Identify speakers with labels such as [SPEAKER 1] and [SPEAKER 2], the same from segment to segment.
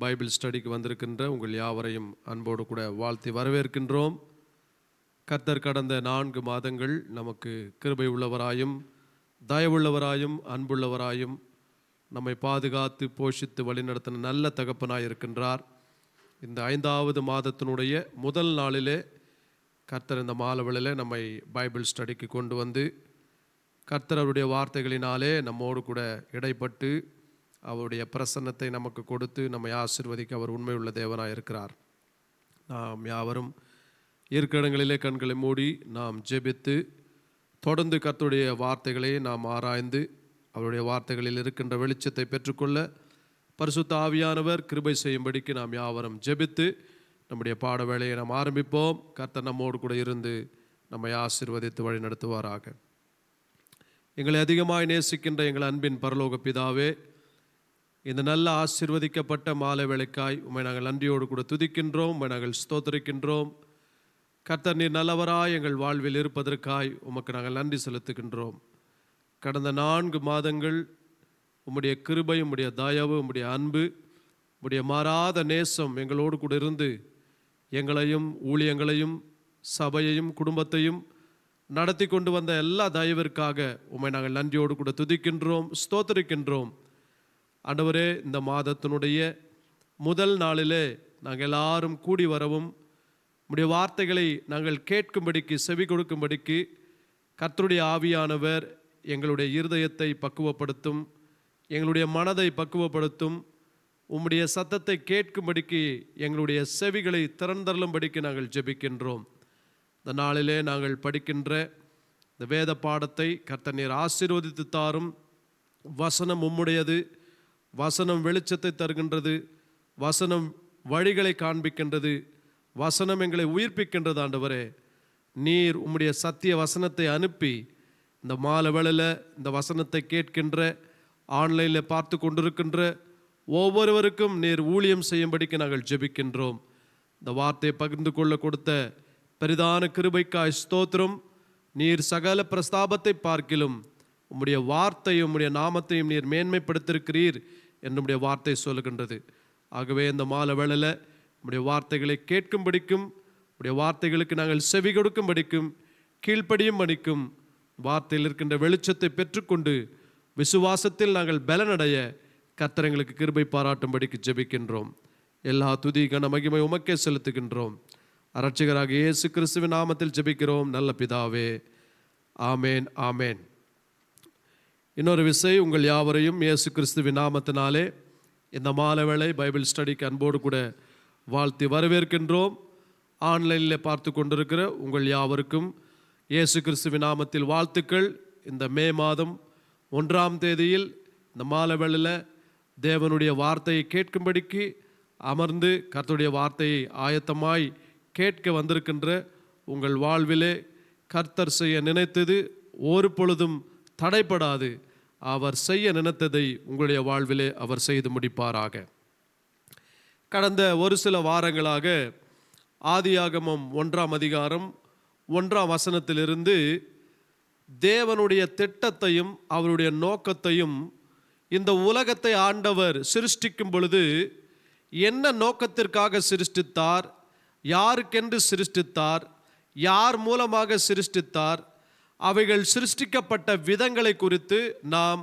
[SPEAKER 1] Bible ஸ்டடிக்கு வந்திருக்கின்ற உங்கள் யாவரையும் அன்போடு கூட வாழ்த்தி வரவேற்கின்றோம். கர்த்தர் கடந்த 4 மாதங்கள் நமக்கு கிருபை உள்ளவராயும் தயவுள்ளவராயும் அன்புள்ளவராயும் நம்மை பாதுகாத்து போஷித்து வழிநடத்தின நல்ல தகப்பனாய் இருக்கின்றார். இந்த 5வது மாதத்தினுடைய முதல் நாளிலே கர்த்தர் இந்த மாலவெளியில் நம்மை பைபிள் ஸ்டடிக்கு கொண்டு வந்து கர்த்தர் அவருடைய வார்த்தைகளினாலே நம்மோடு கூட இடைப்பட்டு அவருடைய பிரசன்னத்தை நமக்கு கொடுத்து நம்மை ஆசீர்வதிக்க அவர் உண்மையுள்ள தேவனாக இருக்கிறார். நாம் யாவரும் இருக்கிற இடங்களிலே கண்களை மூடி நாம் ஜெபித்து தொடர்ந்து கர்த்தருடைய வார்த்தைகளை நாம் ஆராய்ந்து அவருடைய வார்த்தைகளில் இருக்கின்ற வெளிச்சத்தை பெற்றுக்கொள்ள பரிசுத்த ஆவியானவர் கிருபை செய்யும்படிக்கு நாம் யாவரும் ஜெபித்து நம்முடைய பாட வேளையை நாம் ஆரம்பிப்போம். கர்த்தர் நம்மோடு கூட இருந்து நம்மை ஆசீர்வதித்து வழி நடத்துவாராக. எங்களை அதிகமாய் நேசிக்கின்ற எங்கள் அன்பின் பரலோக பிதாவே, இந்த நல்ல ஆசீர்வதிக்கப்பட்ட மாலை வேளைக்காய் உம்மை நாங்கள் நன்றியோடு கூட துதிக்கின்றோம், உம்மை நாங்கள் ஸ்தோத்திரிக்கின்றோம். கர்த்தர் நீர் நல்லவராய் எங்கள் வாழ்வில் இருப்பதற்காய் உமக்கு நாங்கள் நன்றி செலுத்துகின்றோம். கடந்த 4 மாதங்கள் உம்முடைய கிருபை, உம்முடைய தயவு, உம்முடைய அன்பு, உம்முடைய மாறாத நேசம் எங்களோடு கூட இருந்து எங்களையும் ஊழியங்களையும் சபையையும் குடும்பத்தையும் நடத்தி கொண்டு வந்த எல்லா தயவிற்காக உம்மை நாங்கள் நன்றியோடு கூட துதிக்கின்றோம், ஸ்தோத்திரிக்கின்றோம். ஆண்டவரே, இந்த மாதத்தினுடைய முதல் நாளிலே நாங்கள் எல்லாரும் கூடி வரவும் உம்முடைய வார்த்தைகளை நாங்கள் கேட்கும்படிக்கு செவி கொடுக்கும்படிக்கு கர்த்தருடைய ஆவியானவர் எங்களுடைய இருதயத்தை பக்குவப்படுத்தும், எங்களுடைய மனதை பக்குவப்படுத்தும். உம்முடைய சத்தத்தை கேட்கும்படிக்கு எங்களுடைய செவிகளை திறந்தருளும்படிக்கு நாங்கள் ஜெபிக்கின்றோம். இந்த நாளிலே நாங்கள் படிக்கின்ற இந்த வேத பாடத்தை கர்த்தர் நீர் ஆசீர்வதித்து தாரும். வசனம் உம்முடையது, வசனம் வெளிச்சத்தை தருகின்றது, வசனம் வழிகளை காண்பிக்கின்றது, வசனம் எங்களை உயிர்ப்பிக்கின்றது. ஆண்டவரே, நீர் உம்முடைய சத்திய வசனத்தை அனுப்பி இந்த மாலை வேளையில் இந்த வசனத்தை கேட்கின்ற ஆன்லைனில் பார்த்து கொண்டிருக்கின்ற ஒவ்வொருவருக்கும் நீர் ஊழியம் செய்யும்படிக்கு நாங்கள் ஜெபிக்கின்றோம். இந்த வார்த்தையை பகிர்ந்து கொள்ள கொடுத்த பெரிதான கிருபைக்காய் ஸ்தோத்திரம். நீர் சகல பிரஸ்தாபத்தை பார்க்கிலும் உம்முடைய வார்த்தையும் உம்முடைய நாமத்தையும் நீர் மேன்மைப்படுத்திருக்கிறீர் என்னுடைய வார்த்தை சொல்லுகின்றது. ஆகவே இந்த மாலை வேளையில் உம்முடைய வார்த்தைகளை கேட்கும்படிக்கும் உம்முடைய வார்த்தைகளுக்கு நாங்கள் செவி கொடுக்கும்படிக்கும் கீழ்ப்படியும் படிக்கும் வார்த்தையில் இருக்கின்ற வெளிச்சத்தை பெற்றுக்கொண்டு விசுவாசத்தில் நாங்கள் பலனடைய கர்த்தர் எங்களுக்கு கிருபை பாராட்டும்படிக்கு ஜெபிக்கின்றோம். எல்லா துதி கன மகிமை உமக்கே செலுத்துகின்றோம். இரட்சகராகிய இயேசு கிறிஸ்துவின் நாமத்தில் ஜெபிக்கிறோம் நல்ல பிதாவே, ஆமேன், ஆமேன். இன்னொரு விசை உங்கள் யாவரையும் இயேசு கிறிஸ்துவின் நாமத்தினாலே இந்த மாலை வேளை பைபிள் ஸ்டடிக்கு அன்போடு கூட வாழ்த்தி வரவேற்கின்றோம். ஆன்லைனில் பார்த்து கொண்டிருக்கிற உங்கள் யாவருக்கும் இயேசு கிறிஸ்துவின் நாமத்தில் வாழ்த்துக்கள். இந்த மே மாதம் 1ஆம் தேதியில் இந்த மாலை வேளையில் தேவனுடைய வார்த்தையை கேட்கும்படிக்கு அமர்ந்து கர்த்தருடைய வார்த்தையை ஆயத்தமாய் கேட்க வந்திருக்கின்ற உங்கள் வாழ்விலே கர்த்தர் செய்ய நினைத்தது ஒரு பொழுதும் தடைப்படாது. அவர் செய்ய நினைத்ததை உங்களுடைய வாழ்விலே அவர் செய்து முடிப்பாராக. கடந்த ஒரு சில வாரங்களாக ஆதியாகமம் 1ஆம் அதிகாரம் 1ஆம் வசனத்திலிருந்து தேவனுடைய திட்டத்தையும் அவருடைய நோக்கத்தையும், இந்த உலகத்தை ஆண்டவர் சிருஷ்டிக்கும் பொழுது என்ன நோக்கத்திற்காக சிருஷ்டித்தார், யாருக்கென்று சிருஷ்டித்தார், யார் மூலமாக சிருஷ்டித்தார், அவைகள் சிருஷ்டிக்கப்பட்ட விதங்களை குறித்து நாம்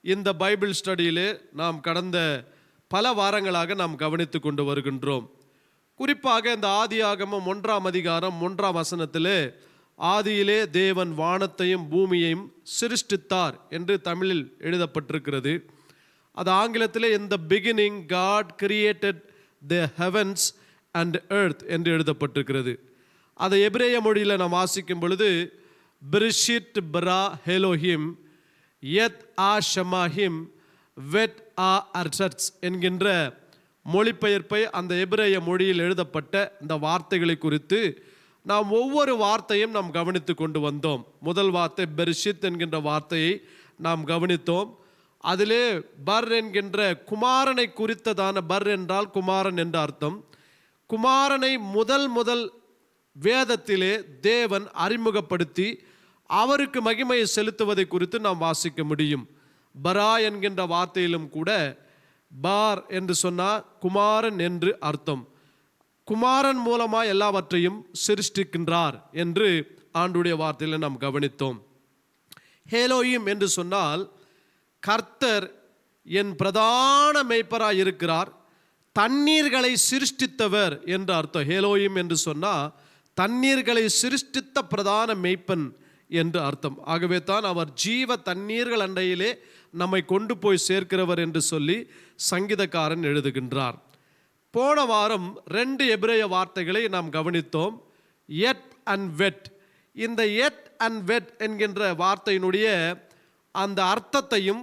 [SPEAKER 1] இந்த பைபிள் ஸ்டடியிலே நாம் கடந்த பல வாரங்களாக நாம் கவனித்து கொண்டு வருகின்றோம். குறிப்பாக இந்த ஆதியாகமம் 1ஆம் அதிகாரம் 1ஆம் வசனத்திலே ஆதியிலே தேவன் வானத்தையும் பூமியையும் சிருஷ்டித்தார் என்று தமிழில் எழுதப்பட்டிருக்கிறது. அது ஆங்கிலத்திலே in the beginning God created the heavens and earth என்று எழுதப்பட்டிருக்கிறது. அதை எபிரேய மொழியில் நாம் வாசிக்கும் பொழுது பிரிஷிட் பிரா ஹெலோஹிம் யத் ஆ ஷமாஹிம் வெட் ஆ அர்சட்ஸ் என்கின்ற மொழிபெயர்ப்பை அந்த எபிரேய மொழியில் எழுதப்பட்ட இந்த வார்த்தைகளை குறித்து நாம் ஒவ்வொரு வார்த்தையும் நாம் கவனித்து கொண்டு வந்தோம். முதல் வார்த்தை பெர்ஷித் என்கின்ற வார்த்தையை நாம் கவனித்தோம். அதிலே பர் என்கின்ற குமாரனை குறித்ததான, பர் என்றால் குமாரன் என்ற அர்த்தம். குமாரனை முதல் வேதத்திலே தேவன் அறிமுகப்படுத்தி அவருக்கு மகிமையை செலுத்துவதை குறித்து நாம் வாசிக்க முடியும். பரா என்கின்ற வார்த்தையிலும் கூட பார் என்று சொன்னால் குமாரன் என்று அர்த்தம். குமாரன் மூலமாக எல்லாவற்றையும் சிருஷ்டிக்கின்றார் என்று ஆண்டுடைய வார்த்தையில் நாம் கவனித்தோம். ஹேலோயிம் என்று சொன்னால் கர்த்தர் என் பிரதான மேய்ப்பராய் இருக்கிறார், தண்ணீர்களை சிருஷ்டித்தவர் என்று அர்த்தம். ஹேலோயிம் என்று சொன்னால் தண்ணீர்களை சிருஷ்டித்த பிரதான மேய்ப்பன் என்று அர்த்தம். ஆகவே தான் அவர் ஜீவ தண்ணீர்கள் அண்டையிலே நம்மை கொண்டு போய் சேர்க்கிறவர் என்று சொல்லி சங்கீதக்காரன் எழுதுகின்றார். போன வாரம் 2 எபிரேய வார்த்தைகளை நாம் கவனித்தோம், எட் அண்ட் வெட். இந்த எட் அண்ட் வெட் என்கின்ற வார்த்தையினுடைய அந்த அர்த்தத்தையும்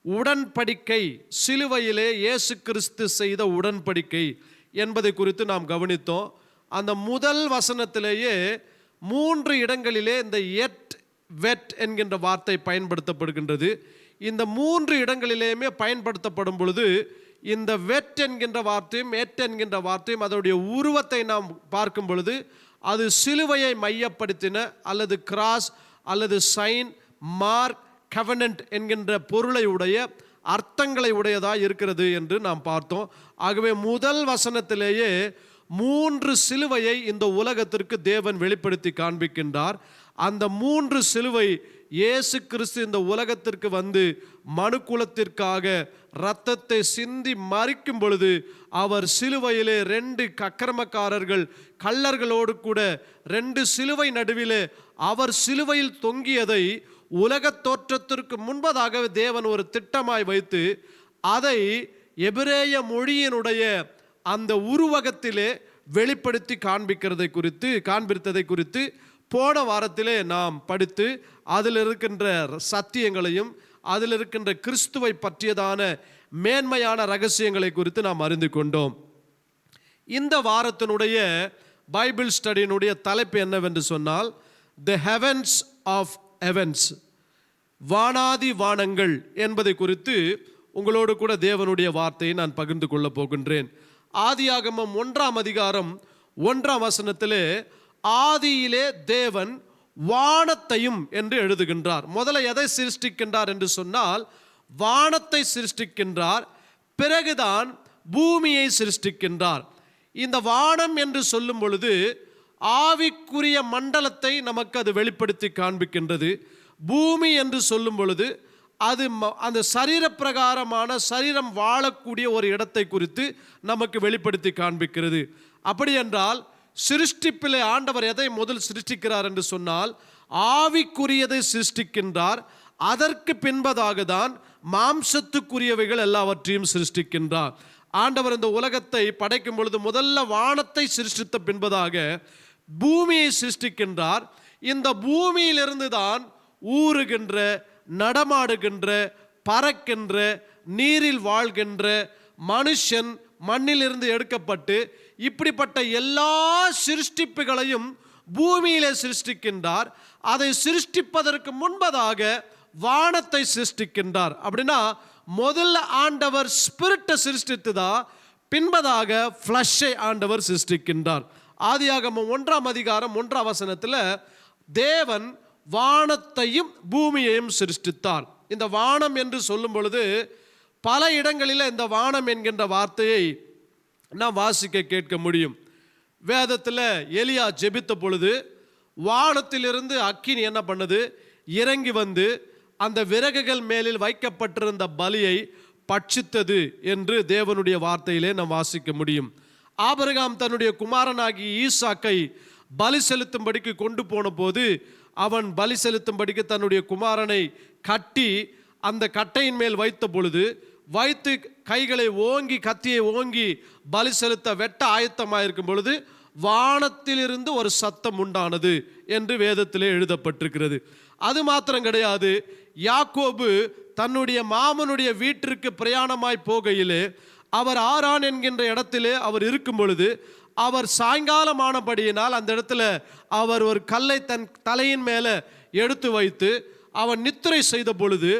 [SPEAKER 1] உடன்படிக்கை, சிலுவையிலே இயேசு கிறிஸ்து செய்த உடன்படிக்கை என்பதை குறித்து நாம் கவனித்தோம். அந்த முதல் வசனத்திலேயே 3 இடங்களிலே இந்த எட் வெட் என்கின்ற வார்த்தை பயன்படுத்தப்படுகின்றது. இந்த 3 இடங்களிலேயுமே பயன்படுத்தப்படும் பொழுது இந்த வெட் என்கின்ற வார்த்தையும் எட் என்கின்ற வார்த்தையும் அதனுடைய உருவத்தை நாம் பார்க்கும் பொழுது அது சிலுவையை மையப்படுத்தின அல்லது கிராஸ் அல்லது சைன், மார்க், கவனன்ட் என்கின்ற பொருளை உடைய அர்த்தங்களை உடையதாக இருக்கிறது என்று நாம் பார்த்தோம். ஆகவே முதல் வசனத்திலேயே 3 சிலுவையை இந்த உலகத்திற்கு தேவன் வெளிப்படுத்தி காண்பிக்கின்றார். அந்த 3 சிலுவை இயேசு கிறிஸ்து இந்த உலகத்திற்கு வந்து மனுக்குலத்திற்காக இரத்தத்தை சிந்தி மரிக்கும் பொழுது அவர் சிலுவையிலே 2 அக்கிரமக்காரர்கள் கள்ளர்களோடு கூட 2 சிலுவை நடுவிலே அவர் சிலுவையில் தொங்கியதை உலகத் தோற்றத்திற்கு முன்பதாக தேவன் ஒரு திட்டமாய் வைத்து அதை எபிரேய மொழியினுடைய அந்த உருவகத்திலே வெளிப்படுத்தி காண்பித்ததை குறித்து போன வாரத்திலே நாம் படித்து அதில் இருக்கின்ற சத்தியங்களையும் அதில் இருக்கின்ற கிறிஸ்துவை பற்றியதான மேன்மையான ரகசியங்களை குறித்து நாம் அறிந்து கொண்டோம். இந்த வாரத்தினுடைய பைபிள் ஸ்டடியினுடைய தலைப்பு என்னவென்று சொன்னால் தி ஹெவன்ஸ் ஆஃப் ஹெவன்ஸ், வானாதி வானங்கள் என்பதை குறித்து உங்களோடு கூட தேவனுடைய வார்த்தையை நான் பகிர்ந்து கொள்ளப் போகின்றேன். ஆதியாகமம் 1ஆம் அதிகாரம் 1ஆம் வசனத்திலே ஆதியிலே தேவன் வானத்தையும் என்று எழுதுகின்றார். முதல்ல எதை சிருஷ்டிக்கின்றார் என்று சொன்னால் வானத்தை சிருஷ்டிக்கின்றார், பிறகுதான் பூமியை சிருஷ்டிக்கின்றார். இந்த வானம் என்று சொல்லும் பொழுது ஆவிக்குரிய மண்டலத்தை நமக்கு அது வெளிப்படுத்தி காண்பிக்கின்றது. பூமி என்று சொல்லும் பொழுது அது அந்த சரீர பிரகாரமான சரீரம் வாழக்கூடிய ஒரு இடத்தை குறித்து நமக்கு வெளிப்படுத்தி காண்பிக்கிறது. அப்படி என்றால் சிருஷ்டிப்பிலே ஆண்டவர் எதை முதல் சிருஷ்டிக்கிறார் என்று சொன்னால் ஆவிக்குரியதை சிருஷ்டிக்கின்றார். அதற்கு பின்பதாக தான் மாம்சத்துக்குரியவைகள் எல்லாவற்றையும் சிருஷ்டிக்கின்றார். ஆண்டவர் இந்த உலகத்தை படைக்கும் பொழுது முதல்ல வானத்தை சிருஷ்டித்த பின்பதாக பூமியை சிருஷ்டிக்கின்றார். இந்த பூமியிலிருந்து தான் ஊறுகின்ற, நடமாடுகின்ற, பறக்கின்ற, நீரில் வாழ்கின்ற மனுஷன் மண்ணிலிருந்து எடுக்கப்பட்டு இப்படிப்பட்ட எல்லா சிருஷ்டிப்புகளையும் பூமியிலே சிருஷ்டிக்கின்றார். அதை சிருஷ்டிப்பதற்கு முன்பதாக வானத்தை சிருஷ்டிக்கின்றார். அப்படின்னா முதல்ல ஆண்டவர் ஸ்பிரிட்டை சிருஷ்டித்துதான் பின்பதாக ஃப்ளஷை ஆண்டவர் சிருஷ்டிக்கின்றார். ஆதியாகமம் 1ஆம் அதிகாரம் 1ஆம் வசனத்தில் தேவன் வானத்தையும் பூமியையும் சிருஷ்டித்தார். இந்த வானம் என்று சொல்லும் பொழுது பல இடங்களில் இந்த வானம் என்கின்ற வார்த்தையை நாம் வாசிக்க கேட்க முடியும். வேதத்தில் எலியா ஜெபித்த பொழுது வானத்திலிருந்து அக்கினி என்ன பண்ணுது, இறங்கி வந்து அந்த விறகுகள் மேலில் வைக்கப்பட்டிருந்த பலியை பட்சித்தது என்று தேவனுடைய வார்த்தையிலே நாம் வாசிக்க முடியும். ஆபிரகாம் தன்னுடைய குமாரனாகி ஈசாக்கை பலி செலுத்தும்படிக்கு கொண்டு போன போது அவன் பலி செலுத்தும்படிக்கு தன்னுடைய குமாரனை கட்டி அந்த கட்டையின் மேல் வைத்த பொழுது வைத்து கைகளை ஓங்கி கத்தியை ஓங்கி பலி செலுத்த வெட்ட ஆயத்தமாயிருக்கும் பொழுது வானத்திலிருந்து ஒரு சத்தம் உண்டானது என்று வேதத்திலே எழுதப்பட்டிருக்கிறது. அது மாத்திரம் கிடையாது, யாக்கோபு தன்னுடைய மாமனுடைய வீட்டிற்கு பிரயாணமாய் போகையிலே அவர் ஆரான் என்கின்ற இடத்திலே அவர் இருக்கும் பொழுது அவர் சாயங்காலமானபடியினால் அந்த இடத்துல அவர் ஒரு கல்லை தன் தலையின் மேலே எடுத்து வைத்து அவன் நித்திரை செய்த பொழுது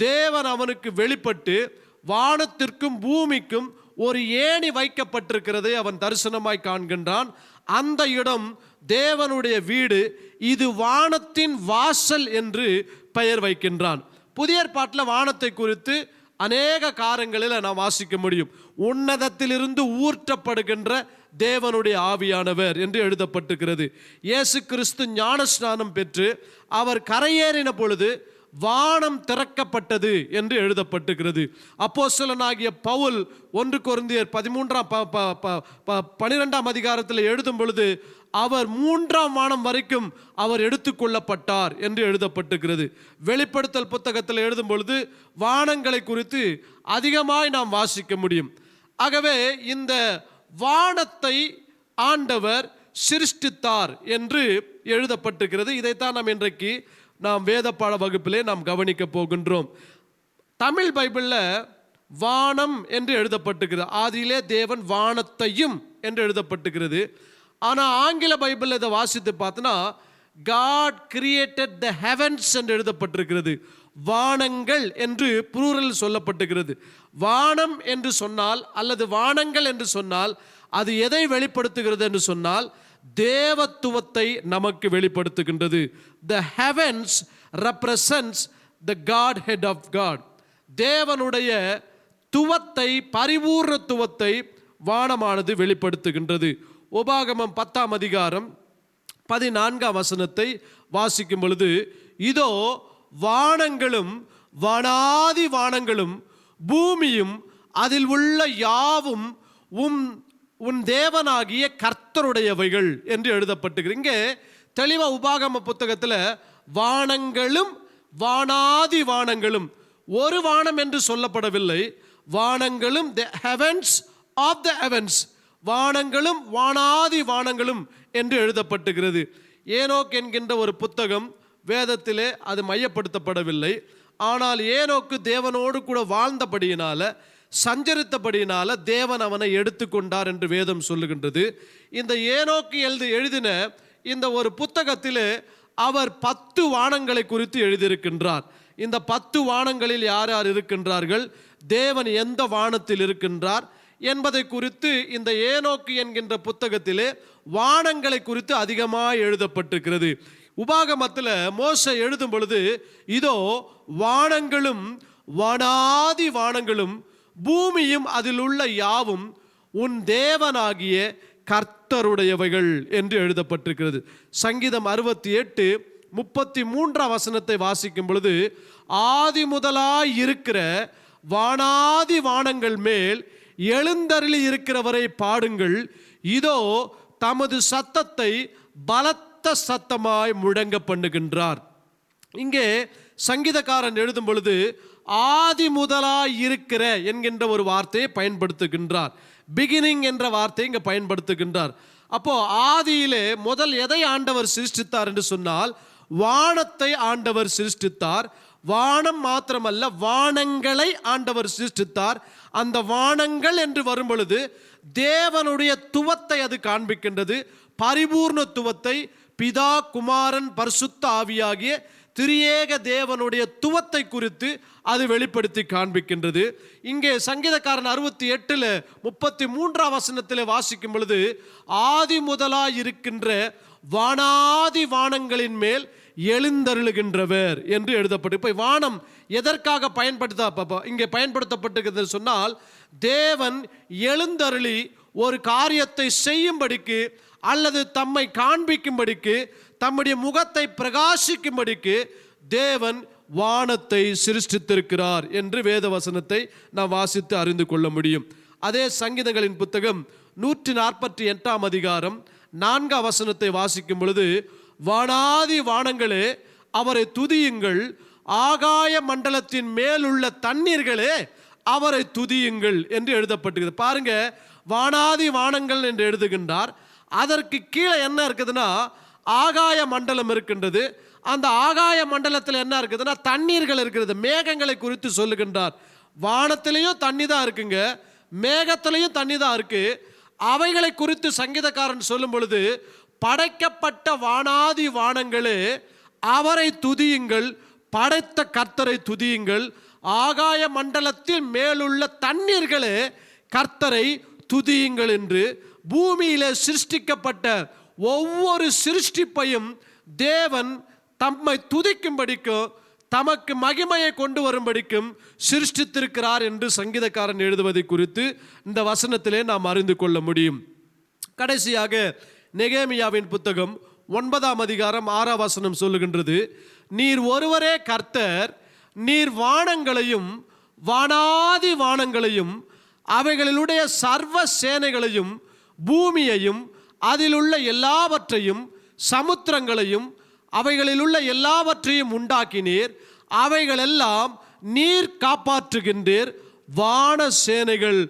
[SPEAKER 1] தேவன் அவனுக்கு வெளிப்பட்டு வானத்திற்கும் பூமிக்கும் ஒரு ஏணி வைக்கப்பட்டிருக்கிறதை அவன் தரிசனமாய் காண்கின்றான். அந்த இடம் தேவனுடைய வீடு, இது வானத்தின் வாசல் என்று பெயர் வைக்கின்றான். புதிய ஏற்பாட்டில் வானத்தை குறித்து அநேக காரியங்களில் நாம் வாசிக்க முடியும். உன்னதத்திலிருந்து ஊற்றப்படுகின்ற தேவனுடைய ஆவியானவர் என்று எழுதப்பட்டிருக்கிறது. இயேசு கிறிஸ்து ஞானஸ்நானம் பெற்று அவர் கரையேறின பொழுது வானம் திறக்கப்பட்டது என்று எழுதப்பட்டிருக்கிறது. அப்போஸ்தலனாகிய பவுல் 1 கொரிந்தியர் 12ஆம் அதிகாரத்தில் எழுதும் பொழுது அவர் 3ஆம் வானம் வரைக்கும் அவர் எடுத்துக்கொள்ளப்பட்டார் என்று எழுதப்பட்டிருக்கிறது. வெளிப்படுத்தல் புத்தகத்தில் எழுதும் பொழுது வானங்களை குறித்து அதிகமாய் நாம் வாசிக்க முடியும். ஆகவே இந்த வானத்தை ஆண்டவர் சிருஷ்டித்தார் என்று எழுதப்பட்டிருக்கிறது. இதைத்தான் நாம் வேத பாட வகுப்பிலே நாம் கவனிக்க போகின்றோம். தமிழ் பைபிளில் வானம் என்று எழுதப்பட்டிருக்கிறது. ஆதியிலே தேவன் வானத்தையும் என்று எழுதப்பட்டிருக்கிறது. ஆனால் ஆங்கில பைபிளில் இதை வாசித்து பார்த்தோன்னா God created the heavens என்று எழுதப்பட்டிருக்கிறது. வானங்கள் என்று ப்ளூரல் சொல்லப்பட்டிருக்கிறது. வானம் என்று சொன்னால் அல்லது வானங்கள் என்று சொன்னால் அது எதை வெளிப்படுத்துகிறது என்று சொன்னால் தேவத்துவத்தை நமக்கு வெளிப்படுத்துகின்றது. The heavens represents the Godhead of God. தேவனுடைய துவத்தை, பரிபூர்ணத்துவத்தை வானமானது வெளிப்படுத்துகின்றது. உபாகமம் 10ஆம் அதிகாரம் 14ஆம் வசனத்தை வாசிக்கும் பொழுது, இதோ வானங்களும் வானாதி வானங்களும் பூமியும் அதில் உள்ள யாவும் உன் தேவனாகிய கர்த்தருடையவைகள் என்று எழுதப்பட்டிருக்கிறது. இங்கே தெளிவாக உபாகம புத்தகத்தில் வானங்களும் வானாதி வானங்களும், ஒரு வானம் என்று சொல்லப்படவில்லை. வானங்களும் the heavens of the heavens, வானங்களும் வானாதி வானங்களும் என்று எழுதப்பட்டிருக்கிறது. ஏனோக் என்கின்ற ஒரு புத்தகம் வேதத்திலே அது மையப்படுத்தப்படவில்லை. ஆனால் ஏனோக்கு தேவனோடு கூட வாழ்ந்தபடியினால, சஞ்சரித்தபடியினால தேவன் அவனை எடுத்துக்கொண்டார் என்று வேதம் சொல்லுகின்றது. இந்த ஏனோக்கு எழுதின இந்த ஒரு புத்தகத்திலே அவர் 10 வானங்களை குறித்து எழுதியிருக்கின்றார். இந்த 10 வானங்களில் யார் யார் இருக்கின்றார்கள், தேவன் எந்த வானத்தில் இருக்கின்றார் என்பதை குறித்து இந்த ஏனோக்கு என்கின்ற புத்தகத்திலே வானங்களை குறித்து அதிகமாக எழுதப்பட்டிருக்கிறது. உபாகமத்தில் மோசே எழுதும் பொழுது, இதோ வானங்களும் வானாதி வானங்களும் பூமியும் அதில் உள்ள யாவும் உன் தேவனாகிய கர்த்தருடையவைகள் என்று எழுதப்பட்டிருக்கிறது. சங்கீதம் 68:33 வசனத்தை வாசிக்கும் பொழுது, ஆதி முதலாய் இருக்கிற வானாதி வானங்கள் மேல் எழுந்தருளி இருக்கிறவரை பாடுங்கள், இதோ தமது சத்தத்தை பலத்த சத்தமாய் முழங்க பண்ணுகின்றார். இங்கே சங்கீதக்காரன் எழுதும் பொழுது ஆதி முதலாய் இருக்கிற என்கின்ற ஒரு வார்த்தையை பயன்படுத்துகின்றார். பிகினிங் என்ற வார்த்தையை இங்கே பயன்படுத்துகின்றார். அப்போ ஆதியிலே முதல் எதை ஆண்டவர் சிருஷ்டித்தார் என்று சொன்னால் வானத்தை ஆண்டவர் சிருஷ்டித்தார். வானம் மாத்திரமல்ல, வானங்களை ஆண்டவர் சிருஷ்டித்தார். அந்த வானங்கள் என்று வரும் பொழுது தேவனுடைய துவத்தை அது காண்பிக்கின்றது. பரிபூர்ணத்துவத்தை, பிதா, குமாரன், பரிசுத்த ஆவியாகிய திரியேக தேவனுடைய துவத்தை குறித்து அது வெளிப்படுத்தி காண்பிக்கின்றது. இங்கே சங்கீதக்காரன் 68:33 வசனத்தில் வாசிக்கும் பொழுது, ஆதி முதலாய் இருக்கின்ற வானாதி வானங்களின் மேல் எழுந்தருளுகின்றவர் என்று எழுதப்பட்டு, இப்போ வானம் எதற்காக இங்கே பயன்படுத்தப்பட்டிருக்கிறது சொன்னால், தேவன் எழுந்தருளி ஒரு காரியத்தை செய்யும்படிக்கு அல்லது தம்மை காண்பிக்கும்படிக்கு, தம்முடைய முகத்தை பிரகாசிக்கும்படிக்கு தேவன் வானத்தை சிருஷ்டித்திருக்கிறார் என்று வேத வசனத்தை நாம் வாசித்து அறிந்து கொள்ள முடியும். அதே சங்கீதங்களின் புத்தகம் 148ஆம் அதிகாரம் 4ஆம் வசனத்தை வாசிக்கும் பொழுது, வானாதி வானங்களே அவரை துதியுங்கள், ஆகாய மண்டலத்தின் மேலுள்ள தண்ணீர்களே அவரை துதியுங்கள் என்று எழுதப்பட்டிருக்கிறது. பாருங்க, வானாதி வானங்கள் என்று எழுதுகின்றார். அதற்கு கீழே என்ன இருக்குதுன்னா ஆகாய மண்டலம் இருக்கின்றது. அந்த ஆகாய மண்டலத்தில் என்ன இருக்குதுன்னா தண்ணீர்கள் இருக்கிறது. மேகங்களை குறித்து சொல்லுகின்றார். வானத்திலையும் தண்ணி தான் இருக்குங்க, மேகத்திலையும் தண்ணி தான் இருக்கு. அவைகளை குறித்து சங்கீதக்காரன் சொல்லும் பொழுது, படைக்கப்பட்ட வானாதி வானங்களே அவரை துதியுங்கள், படைத்த கர்த்தரை துதியுங்கள், ஆகாய மண்டலத்தில் மேலுள்ள தண்ணீர்களே கர்த்தரை துதியுங்கள் என்று பூமியிலே சிருஷ்டிக்கப்பட்ட ஒவ்வொரு சிருஷ்டிப்பையும் தேவன் தம்மை துதிக்கும்படிக்கும் தமக்கு மகிமையை கொண்டு வரும்படிக்கும் சிருஷ்டித்திருக்கிறார் என்று சங்கீதக்காரன் எழுதுவதை குறித்து இந்த வசனத்திலே நாம் அறிந்து கொள்ள முடியும். கடைசியாக நெகேமியாவின் புத்தகம் 9ஆம் அதிகாரம் 6ஆம் வசனம் சொல்லுகின்றது, நீர் ஒருவரே கர்த்தர், நீர் வானங்களையும் வானாதி வானங்களையும் அவைகளிலுடைய சர்வ சேனைகளையும் பூமியையும் அதிலுள்ள எல்லாவற்றையும் சமுத்திரங்களையும் அவைகளிலுள்ள எல்லாவற்றையும் உண்டாக்கினீர், அவைகளெல்லாம் நீர் காப்பாற்றுகின்றீர், வான சேனைகள்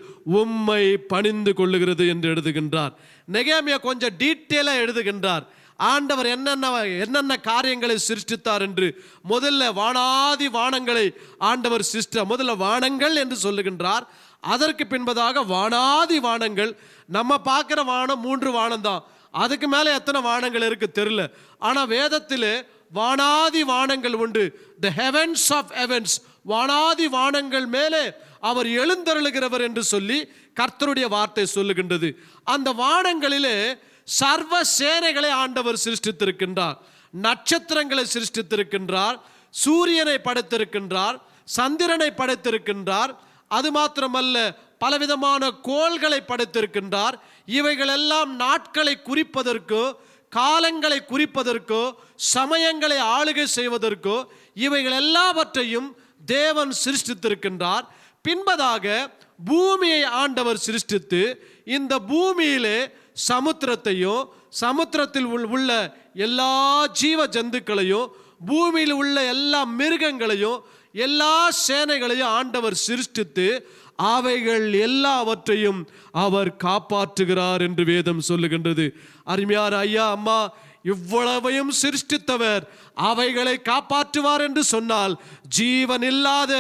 [SPEAKER 1] உம்மை பணிந்து கொள்ளுகிறது என்று எழுதுகின்றார். நெகேமியா கொஞ்சம் டீட்டெயிலாக எழுதுகின்றார். ஆண்டவர் என்னென்ன காரியங்களை சிருஷ்டித்தார் என்று. முதல்ல வானாதி வானங்களை ஆண்டவர் முதல்ல வானங்கள் என்று சொல்லுகின்றார். அதற்கு பின்பதாக வானாதி வானங்கள். நம்ம பார்க்குற வானம் 3 வானம் தான், அதுக்கு மேலே எத்தனை வானங்கள் இருக்கு தெரியல. ஆனால் வேதத்தில் வானாதி வானங்கள் உண்டு. த ஹெவன்ஸ் ஆஃப் ஹெவன்ஸ், வானாதி வானங்கள் மேலே அவர் எழுந்தருளுகிறவர் என்று சொல்லி கர்த்தருடைய வார்த்தை சொல்லுகின்றது. அந்த வானங்களிலே சர்வ சேனைகளை ஆண்டவர் சிருஷ்டித்திருக்கின்றார். நட்சத்திரங்களை சிருஷ்டித்திருக்கின்றார், சூரியனை படைத்திருக்கின்றார், சந்திரனை படைத்திருக்கின்றார். அது மாத்திரமல்ல, பலவிதமான கோள்களை படைத்திருக்கின்றார். இவைகளெல்லாம் நாட்களை குறிப்பதற்கோ காலங்களை குறிப்பதற்கோ சமயங்களை ஆளுகை செய்வதற்கோ இவைகள் எல்லாவற்றையும் தேவன் சிருஷ்டித்திருக்கின்றார். பின்பதாக பூமியை ஆண்டவர் சிருஷ்டித்து இந்த பூமியிலே சமுத்திரத்தையும் சமுத்திரத்தில் உள்ள எல்லா ஜீவ ஜந்துக்களையும் பூமியில் உள்ள எல்லா மிருகங்களையும் எல்லா சேனைகளையும் ஆண்டவர் சிருஷ்டித்து அவைகள் எல்லாவற்றையும் அவர் காப்பாற்றுகிறார் என்று வேதம் சொல்லுகின்றது. அருமையான ஐயா அம்மா, இவ்வளவையும் சிருஷ்டித்தவர் அவைகளை காப்பாற்றுவார் என்று சொன்னால், ஜீவன் இல்லாத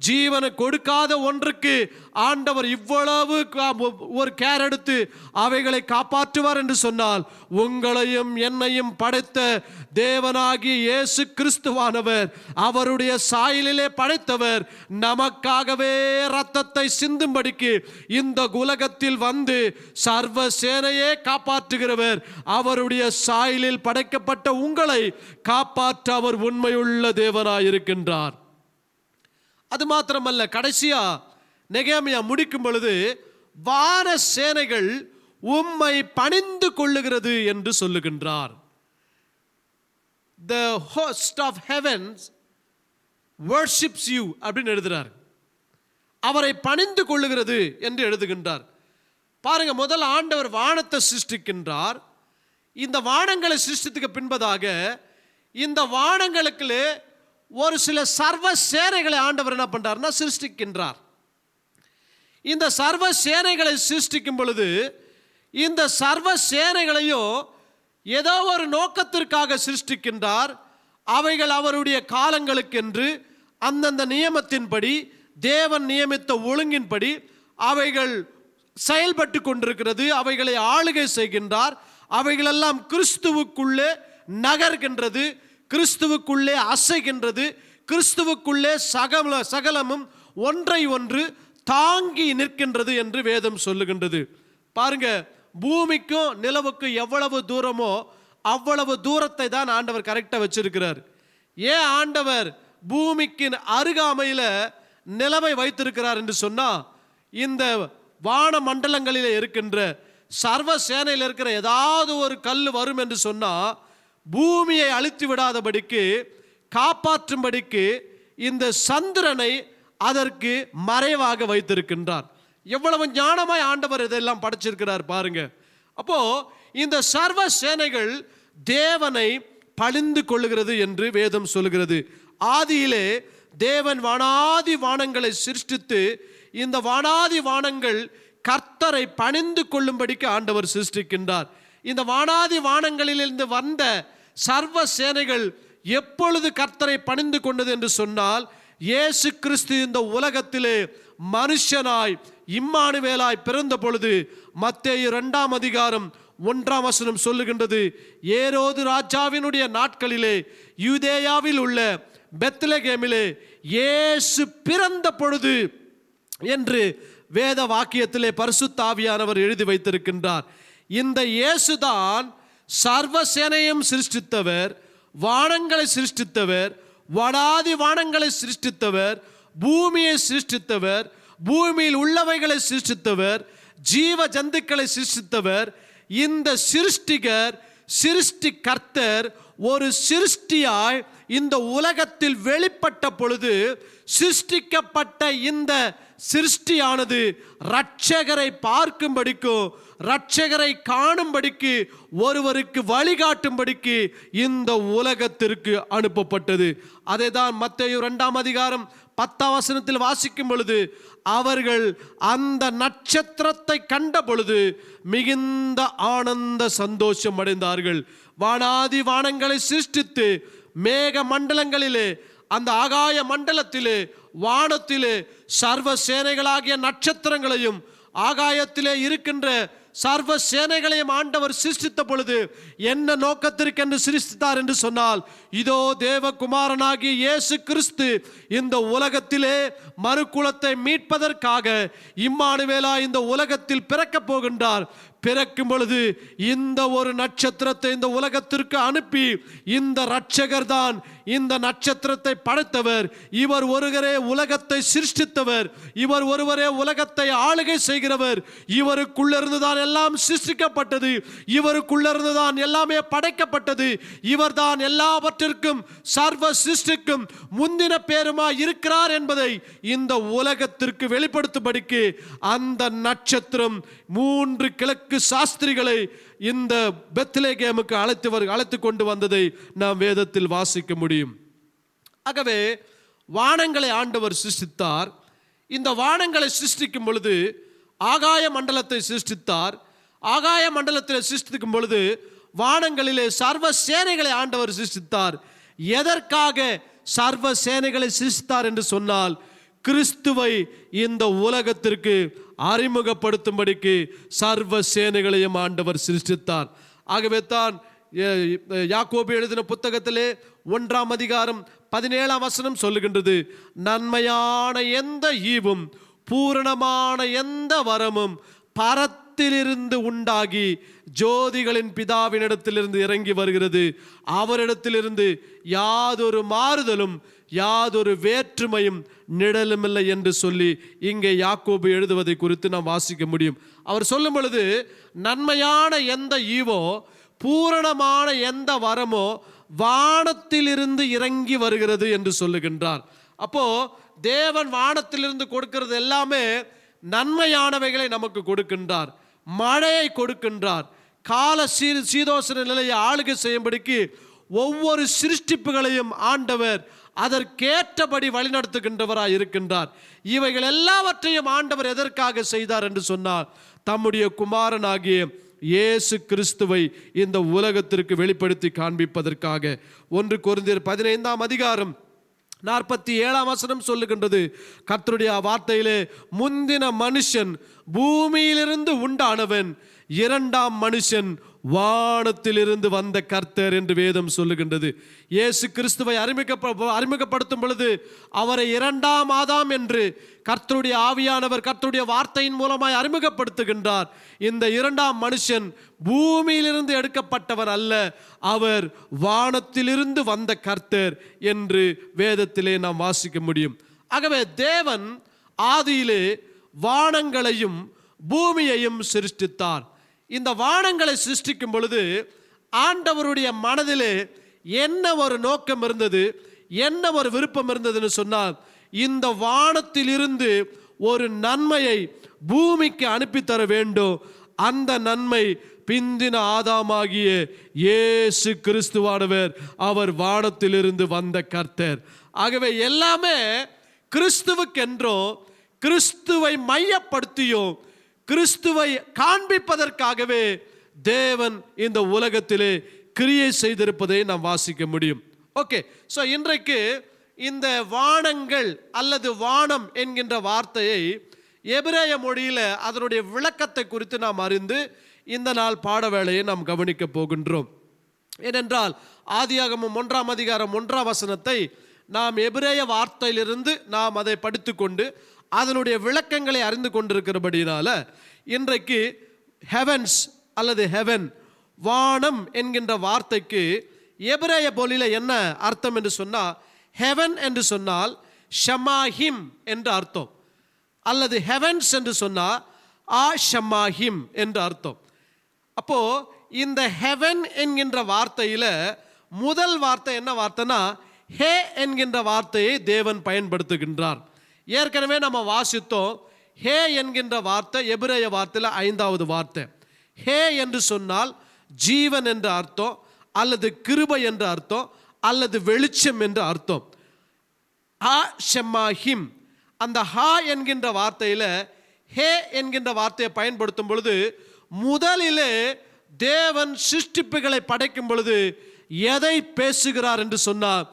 [SPEAKER 1] ஜீவனை கொடுக்காத ஒன்றுக்கு ஆண்டவர் இவ்வளவு ஒரு கேர் எடுத்து அவைகளை காப்பாற்றுவார் என்று சொன்னால், உங்களையும் என்னையும் படைத்த தேவனாகிய இயேசு கிறிஸ்துவானவர், அவருடைய சாயலிலே படைத்தவர், நமக்காகவே இரத்தத்தை சிந்தும்படிக்கு இந்த உலகத்தில் வந்து சர்வ சேனையே காப்பாற்றுகிறவர், அவருடைய சாயலில் படைக்கப்பட்ட உங்களை காப்பாற்ற அவர் உண்மையுள்ள தேவனாயிருக்கின்றார். அது மாத்திரமல்ல, கடைசியா நெகேமியா முடிக்கும் பொழுது வான சேனைகள் உம்மை பணிந்து கொள்ளுகிறது என்று சொல்லுகின்றார். The host of heavens worships you அப்படின்னு எழுதுறார். அவரை பணிந்து கொள்ளுகிறது என்று எழுதுகின்றார். பாருங்க, முதல் ஆண்டவர் வானத்தை சிருஷ்டிக்கின்றார். இந்த வானங்களை சிருஷ்டித்துக்கு பின்பதாக இந்த வானங்களுக்கு ஒரு சில சர்வ சேனைகளை ஆண்டவர் என்ன பண்றார்னா சிருஷ்டிக்கின்றார். இந்த சர்வ சேனைகளை சிருஷ்டிக்கும் பொழுது இந்த சர்வ சேனைகளையும் ஏதோ ஒரு நோக்கத்திற்காக சிருஷ்டிக்கின்றார். அவைகள் அவருடைய காலங்களுக்கென்று அந்தந்த நியமத்தின்படி, தேவன் நியமித்த ஒழுங்கின்படி அவைகள் செயல்பட்டு கொண்டிருக்கிறது. அவைகளை ஆளுகை செய்கின்றார். அவைகளெல்லாம் கிறிஸ்துவுக்குள்ளே நகர்கின்றது, கிறிஸ்துவுக்குள்ளே அசைகின்றது, கிறிஸ்துவுக்குள்ளே சகலமும் ஒன்றை ஒன்று தாங்கி நிற்கின்றது என்று வேதம் சொல்லுகின்றது. பாருங்க, பூமிக்கும் நிலவுக்கும் எவ்வளவு தூரமோ அவ்வளவு தூரத்தை தான் ஆண்டவர் கரெக்டாக வச்சிருக்கிறார். ஏன் ஆண்டவர் பூமிக்கு அருகாமையில் நிலவை வைத்திருக்கிறார் என்று சொன்னால், இந்த வான மண்டலங்களில் இருக்கின்ற சர்வ சேனையில் இருக்கிற ஏதாவது ஒரு கல் வரும் என்று சொன்னால் பூமியை அழித்து விடாதபடிக்கு காப்பாற்றும்படிக்கு இந்த சந்திரனை அதற்கு மறைவாக வைத்திருக்கின்றார். எவ்வளவு ஞானமாய் ஆண்டவர் இதெல்லாம் படைச்சிருக்கிறார் பாருங்க. அப்போ இந்த சர்வ சேனைகள் தேவனை பணிந்து கொள்ளுகிறது என்று வேதம் சொல்லுகிறது. ஆதியிலே தேவன் வானாதி வானங்களை சிருஷ்டித்து இந்த வானாதி வானங்கள் கர்த்தரை பணிந்து கொள்ளும்படிக்கு ஆண்டவர் சிருஷ்டிக்கின்றார். இந்த வானாதி வானங்களிலிருந்து வந்த சர்வ சேனைகள் எப்பொழுது கர்த்தரை பணிந்து கொண்டது என்று சொன்னால், இயேசு கிறிஸ்து இந்த உலகத்திலே மனுஷனாய் இம்மானுவேலாய் பிறந்த பொழுது மத்தேயு 2ஆம் அதிகாரம் 1ஆம் வசனம் சொல்லுகின்றது, ஏரோது ராஜாவினுடைய நாட்களிலே யூதேயாவில் உள்ள பெத்லகேமிலே இயேசு பிறந்த பொழுது என்று வேத வாக்கியத்திலே பரிசுத்த ஆவியானவர் எழுதி வைத்திருக்கின்றார். இந்த இயேசுதான் சர்வ சேனையும் சிருஷ்டித்தவர், வானங்களை சிருஷ்டித்தவர், வானாதி வானங்களை சிருஷ்டித்தவர், பூமியை சிருஷ்டித்தவர், பூமியில் உள்ளவைகளை சிருஷ்டித்தவர், ஜீவ ஜந்துக்களை சிருஷ்டித்தவர். இந்த சிருஷ்டிகர், சிருஷ்டி கர்த்தர் ஒரு சிருஷ்டியாய் இந்த உலகத்தில் வெளிப்பட்ட பொழுது, சிருஷ்டிக்கப்பட்ட இந்த சிருஷ்டியானது இரட்சகரை பார்க்கும்படிக்கும், இரட்சகரை காணும்படிக்கு, ஒருவருக்கு வழிகாட்டும்படிக்கு இந்த உலகத்திற்கு அனுப்பப்பட்டது. அதை தான் மத்தேயு 2 அதிகாரம் 10 வாசிக்கும் பொழுது, அவர்கள் அந்த நட்சத்திரத்தை கண்ட பொழுது மிகுந்த ஆனந்த சந்தோஷம் அடைந்தார்கள். வானாதி வானங்களை சிருஷ்டித்து மேக மண்டலங்களிலே, அந்த ஆகாய மண்டலத்திலே, வானத்திலே சர்வ சேனைகளாகிய நட்சத்திரங்களையும், ஆகாயத்திலே இருக்கின்ற சர்வ சேனைகளையும் ஆண்டவர் சிருஷ்டித்த பொழுது என்ன நோக்கத்திற்கு என்று சிருஷ்டித்தார் என்று சொன்னால், இதோ தேவகுமாரனாகிய இயேசு கிறிஸ்து இந்த உலகத்திலே மறுகுலத்தை மீட்பதற்காக இம்மானுவேலா இந்த உலகத்தில் பிறக்கப் போகின்றார். பிறக்கும் பொழுது இந்த ஒரு நட்சத்திரத்தை இந்த உலகத்திற்கு அனுப்பி, இந்த இரட்சகர் தான் இந்த நட்சத்திரத்தை படைத்தவர், இவர் ஒருவரே உலகத்தை சிருஷ்டித்தவர், இவர் ஒருவரே உலகத்தை ஆளுகை செய்கிறவர், இவருக்குள்ளிருந்து தான் எல்லாம் சிருஷ்டிக்கப்பட்டது, இவருக்குள்ளிருந்து தான் எல்லாமே படைக்கப்பட்டது, இவர் தான் எல்லாவற்றிற்கும் சர்வ சிருஷ்டிக்கும் முந்தின பேருமாய் இருக்கிறார் என்பதை இந்த உலகத்திற்கு வெளிப்படுத்தும்படிக்கு அந்த நட்சத்திரம் 3 கிழக்கு சாஸ்திரிகளை இந்த பெத்லகேமுக்கு அழைத்து கொண்டு வந்ததை நாம் வேதத்தில் வாசிக்க முடியும். ஆகவே வானங்களை ஆண்டவர் சிருஷ்டித்தார். இந்த வானங்களை சிருஷ்டிக்கும் பொழுது ஆகாய மண்டலத்தை சிருஷ்டித்தார். ஆகாய மண்டலத்தில் சிருஷ்டிக்கும் பொழுது வானங்களிலே சர்வ சேனைகளை ஆண்டவர் சிருஷ்டித்தார். எதற்காக சர்வ சேனைகளை சிருஷ்டித்தார் என்று சொன்னால், கிறிஸ்துவை இந்த உலகத்திற்கு அறிமுகப்படுத்தும்படிக்கு சர்வ சேனைகளையும் ஆண்டவர் சிருஷ்டித்தார். ஆகவே தான் யாக்கோபு எழுதின புத்தகத்திலே 1 அதிகாரம் 17 சொல்லுகின்றது, நன்மையான எந்த ஈவும் பூரணமான எந்த வரமும் பரத்திலிருந்து உண்டாகி ஜோதிகளின் பிதாவினிடத்திலிருந்து இறங்கி வருகிறது. அவரிடத்திலிருந்து யாதொரு மாறுதலும் யாதொரு வேற்றுமையும் நிழலுமில்லை என்று சொல்லி இங்கே யாக்கோபு எழுதுவதை குறித்து நாம் வாசிக்க முடியும். அவர் சொல்லும் பொழுது, நன்மையான எந்த ஈவோ பூரணமான எந்த வரமோ வானத்திலிருந்து இறங்கி வருகிறது என்று சொல்லுகின்றார். அப்போ தேவன் வானத்திலிருந்து கொடுக்கிறது எல்லாமே நன்மையானவைகளை நமக்கு கொடுக்கின்றார். மழையை கொடுக்கின்றார். கால சீதோசன நிலையை ஆளுகை செய்யும்படிக்கு ஒவ்வொரு சிருஷ்டிப்புகளையும் ஆண்டவர் அதற்கேற்றபடி வழிநடத்துகின்றவராய் இருக்கின்றார். இவைகள் எல்லாவற்றையும் ஆண்டவர் எதற்காக செய்தார் என்று சொன்னால், தம்முடைய குமாரனாகிய இயேசு கிறிஸ்துவை இந்த உலகத்திற்கு வெளிப்படுத்தி காண்பிப்பதற்காக. 1 கொரிந்தியர் 15 அதிகாரம் 47 சொல்லுகின்றது, கர்த்தருடைய வார்த்தையிலே, முந்தின மனுஷன் பூமியிலிருந்து உண்டானவன், 2ஆம் மனுஷன் வானத்திலிருந்து வந்த கர்த்தர் என்று வேதம் சொல்லுகின்றது. இயேசு கிறிஸ்துவை அறிமுகப்படுத்தும் பொழுது அவரை 2ஆம் ஆதாம் என்று கர்த்தருடைய ஆவியானவர் கர்த்தருடைய வார்த்தையின் மூலமாய் அறிமுகப்படுத்துகின்றார். இந்த 2ஆம் மனுஷன் பூமியிலிருந்து எடுக்கப்பட்டவர் அல்ல, அவர் வானத்திலிருந்து வந்த கர்த்தர் என்று வேதத்திலே நாம் வாசிக்க முடியும். ஆகவே தேவன் ஆதியிலே வானங்களையும் பூமியையும் சிருஷ்டித்தார். இந்த வானங்களை சிருஷ்டிக்கும் பொழுது ஆண்டவருடைய மனதிலே என்ன ஒரு நோக்கம் இருந்தது, என்ன ஒரு விருப்பம் இருந்ததுன்னு சொன்னால், இந்த வானத்திலிருந்து ஒரு நன்மையை பூமிக்கு அனுப்பி தர வேண்டும். அந்த நன்மை பிந்தின ஆதாமாகிய இயேசு கிறிஸ்துவானவர், அவர் வானத்திலிருந்து வந்த கர்த்தர். ஆகவே எல்லாமே கிறிஸ்துவுக்கென்றோ கிறிஸ்துவை மையப்படுத்தியோ கிறிஸ்துவை காண்பிப்பதற்காகவே தேவன் இந்த உலகத்திலே கிரியை செய்திருப்பதை நாம் வாசிக்க முடியும். ஓகே, ஸோ இன்றைக்கு இந்த வானங்கள் அல்லது வானம் என்கின்ற வார்த்தையை எபிரேய மொழியில் அதனுடைய விளக்கத்தை குறித்து நாம் அறிந்து இந்த நாள் பாட வேளையை நாம் கவனிக்க போகின்றோம். ஏனென்றால் ஆதியாகமம் 1 அதிகாரம் 1 நாம் எபிரேய வார்த்தையிலிருந்து நாம் அதை படித்துக்கொண்டு அதனுடைய விளக்கங்களை அறிந்து கொண்டிருக்கிறபடினால இன்றைக்கு ஹெவன்ஸ் அல்லது ஹெவன், வானம் என்கின்ற வார்த்தைக்கு எபிரேய மொழியில் என்ன அர்த்தம் என்று சொன்னால், ஹெவன் என்று சொன்னால் ஷமாஹிம் என்று அர்த்தம், அல்லது ஹெவன்ஸ் என்று சொன்னால் ஷமாஹிம் என்று அர்த்தம். அப்போ இந்த ஹெவன் என்கின்ற வார்த்தையில் முதல் வார்த்தை என்ன வார்த்தைனா ஹே என்கின்ற வார்த்தையை தேவன் பயன்படுத்துகின்றார். ஏற்கனவே நம்ம வாசித்தோம், ஹே என்கின்ற வார்த்தை எபிரேய வார்த்தையில் 5வது வார்த்தை. ஹே என்று சொன்னால் ஜீவன் என்ற அர்த்தம், அல்லது கிருபை என்ற அர்த்தம், அல்லது வெளிச்சம் என்ற அர்த்தம். ஷமாஹிம், அந்த ஹா என்கின்ற வார்த்தையில் ஹே என்கின்ற வார்த்தையை பயன்படுத்தும் பொழுது முதலிலே தேவன் சிருஷ்டிப்புகளை படைக்கும் பொழுது எதை பேசுகிறார் என்று சொன்னால்,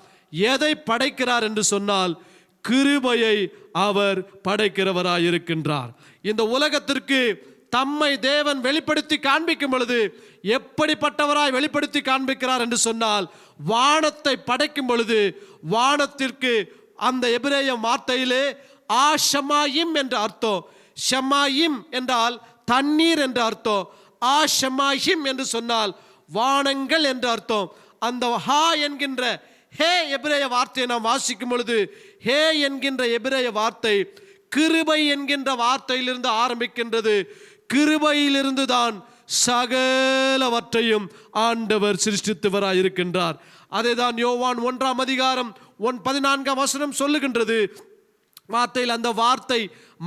[SPEAKER 1] எதை படைக்கிறார் என்று சொன்னால் கிருபையை அவர் படைக்கிறவராயிருக்கின்றார். இந்த உலகத்திற்கு தம்மை தேவன் வெளிப்படுத்தி காண்பிக்கும் பொழுது எப்படிப்பட்டவராய் வெளிப்படுத்தி காண்பிக்கிறார் என்று சொன்னால், வானத்தை படைக்கும் பொழுது வானத்திற்கு அந்த எபிரேய வார்த்தையிலே ஷமாயிம் என்ற அர்த்தம். ஷமாயிம் என்றால் தண்ணீர் என்ற அர்த்தம். ஷமாயிம் என்று சொன்னால் வானங்கள் என்ற அர்த்தம். அந்த ஹா என்கின்ற ஹே எபிரேய வார்த்தையை நாம் வாசிக்கும் பொழுது ஹே என்கின்ற எபிரேய வார்த்தை கிருபை என்கின்ற வார்த்தையிலிருந்து ஆரம்பிக்கின்றது. கிருபையிலிருந்து தான் சகலவற்றையும் ஆண்டவர் சிருஷ்டித்தவராய் இருக்கின்றார். அதை தான் யோவான் 1ஆம் அதிகாரம் 14ஆம் வசனம் சொல்லுகின்றது. வார்த்தையில் அந்த வார்த்தை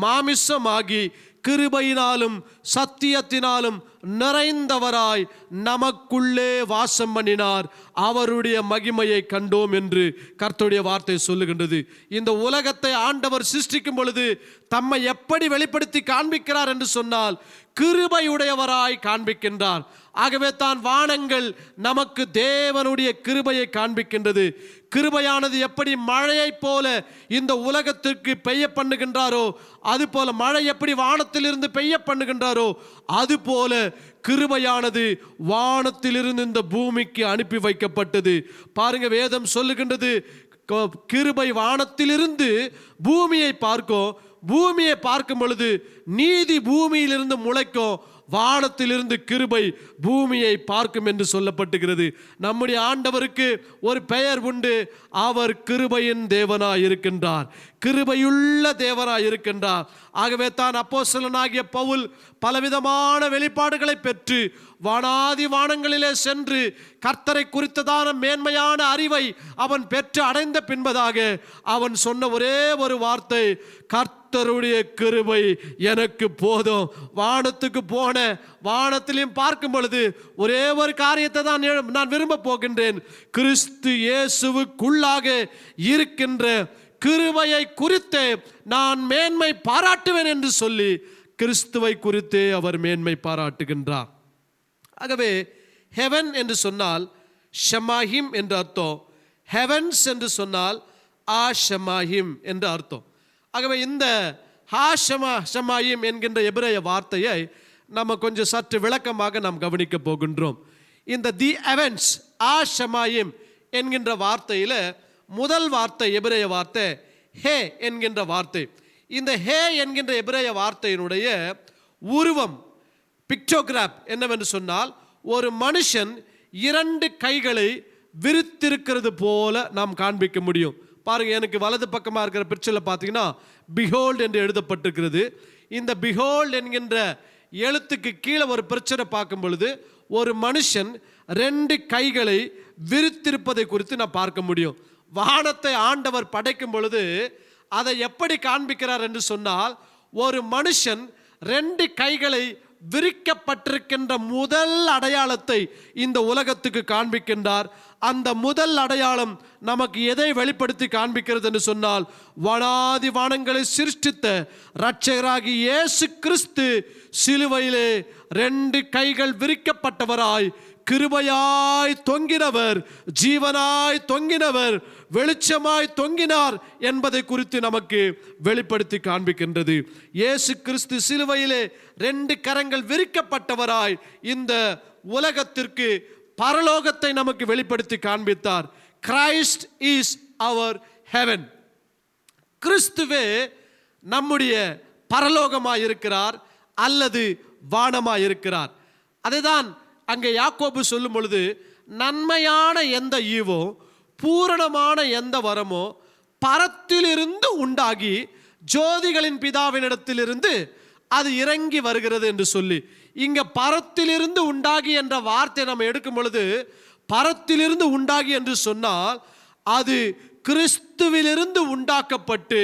[SPEAKER 1] மாமிசமாகி கிருபையினாலும் சத்தியத்தினாலும் நிறைந்தவராய் நமக்குள்ளே வாசம் பண்ணினார், அவருடைய மகிமையை கண்டோம் என்று கர்த்தருடைய வார்த்தை சொல்லுகின்றது. இந்த உலகத்தை ஆண்டவர் சிருஷ்டிக்கும் பொழுது தம்மை எப்படி வெளிப்படுத்தி காண்பிக்கிறார் என்று சொன்னால் கிருபையுடையவராய் காண்பிக்கின்றார். ஆகவே தான் வானங்கள் நமக்கு தேவனுடைய கிருபையை காண்பிக்கின்றது. கிருபையானது எப்படி மழையை போல இந்த உலகத்திற்கு பெய்ய பண்ணுகின்றாரோ, அதுபோல மழை எப்படி வானத்திலிருந்து பெய்ய பண்ணுகின்றாரோ, அதுபோல கிருபையானது வானத்திலிருந்து இந்த பூமிக்கு அனுப்பி வைக்கப்பட்டது. பாருங்க, வேதம் சொல்லுகின்றது, கிருபை வானத்திலிருந்து பூமியை பார்க்கும், பூமியை பார்க்கும் பொழுது நீதி பூமியிலிருந்து முளைக்கும், வானத்திலிருந்து கிருபை பூமியை பார்க்கும் என்று சொல்லப்பட்டுகிறது. நம்முடைய ஆண்டவருக்கு ஒரு பெயர் உண்டு, அவர் கிருபையின் தேவனாய் இருக்கின்றார், கிருபையுள்ள தேவனாய் இருக்கின்றார். ஆகவே தான் அப்போஸ்தலனாகிய பவுல் பலவிதமான வெளிப்பாடுகளை பெற்று வானாதி வானங்களிலே சென்று கர்த்தரை குறித்ததான மேன்மையான அறிவை அவன் பெற்று அடைந்த பின்பதாக அவன் சொன்ன ஒரே ஒரு வார்த்தை, கர்த்தருடைய கிருபை எனக்கு போதும். வானத்துக்கு போன வானத்திலையும் பார்க்கும் பொழுது ஒரே ஒரு காரியத்தை தான் நான் விரும்ப போகின்றேன், கிறிஸ்து இயேசுவுக்குள்ளாக இருக்கின்ற கிருபையை குறித்தே நான் மேன்மை பாராட்டுவேன் என்று சொல்லி கிறிஸ்துவை குறித்தே அவர் மேன்மை பாராட்டுகின்றார். ஆகவே ஹெவன் என்று சொன்னால் ஷமாஹிம் என்று அர்த்தம், ஹெவன்ஸ் என்று சொன்னால் ஷமாஹிம் என்று அர்த்தம். ஆகவே இந்த ஷமாஹிம் என்கின்ற எபிரேய வார்த்தையை நம்ம கொஞ்சம் சற்று விளக்கமாக நாம் கவனிக்க போகின்றோம். இந்த தி ஹெவன்ஸ் ஷமாஹிம் என்கின்ற வார்த்தையில் முதல் வார்த்தை எபிரேய வார்த்தை ஹே என்கின்ற வார்த்தை. இந்த ஹே என்கின்ற எபிரேய வார்த்தையினுடைய உருவம், பிக்டோகிராப் என்னவென்று சொன்னால், ஒரு மனுஷன் 2 கைகளை விரித்திருக்கிறது போல நாம் காண்பிக்க முடியும். பாருங்க, எனக்கு வலது பக்கமாக இருக்கிற பிக்சரில் பார்த்தீங்கன்னா பிஹோல்ட் என்று எழுதப்பட்டிருக்கிறது. இந்த பிஹோல்ட் என்கின்ற எழுத்துக்கு கீழே ஒரு பிரச்சனை பார்க்கும் பொழுது ஒரு மனுஷன் 2 கைகளை விரித்திருப்பதை குறித்து நான் பார்க்க முடியும். வானத்தை ஆண்டவர் படைக்கும் பொழுது அதை எப்படி காண்பிக்கிறார் என்று சொன்னால், ஒரு மனுஷன் 2 கைகளை விரிக்கப்பட்டிருக்கின்ற முதல் அடையாளத்தை இந்த உலகத்துக்கு காண்பிக்கின்றார். அந்த முதல் அடையாளம் நமக்கு எதை வெளிப்படுத்தி காண்பிக்கிறது என்று சொன்னால், வானாதி வானங்களை சிருஷ்டித்த இரட்சகராகிய இயேசு கிறிஸ்து சிலுவையிலே 2 கைகள் விரிக்கப்பட்டவராய் கிருபையாய் தொங்கினவர், ஜீவனாய் தொங்கினவர், வெளிச்சமாய் தொங்கினார் என்பதை குறித்து நமக்கு வெளிப்படுத்தி காண்பிக்கின்றது. இயேசு கிறிஸ்து சிலுவையிலே 2 கரங்கள் விரிக்கப்பட்டவராய் இந்த உலகத்திற்கு பரலோகத்தை நமக்கு வெளிப்படுத்தி காண்பித்தார். Christ is our heaven. கிறிஸ்துவே நம்முடைய பரலோகமாய் இருக்கிறார் அல்லது வானமாய் இருக்கிறார். அதைதான் அங்கே யாக்கோபு சொல்லும் பொழுது, நன்மையான எந்த ஈவோ பூரணமான எந்த வரமோ பரத்திலிருந்து உண்டாகி ஜோதிகளின் பிதாவினிடத்திலிருந்து அது இறங்கி வருகிறது என்று சொல்லி, இங்க பரத்திலிருந்து உண்டாகி என்ற வார்த்தை நம்ம எடுக்கும் பொழுது, பரத்திலிருந்து உண்டாகி என்று சொன்னால் அது கிறிஸ்துவிலிருந்து உண்டாக்கப்பட்டு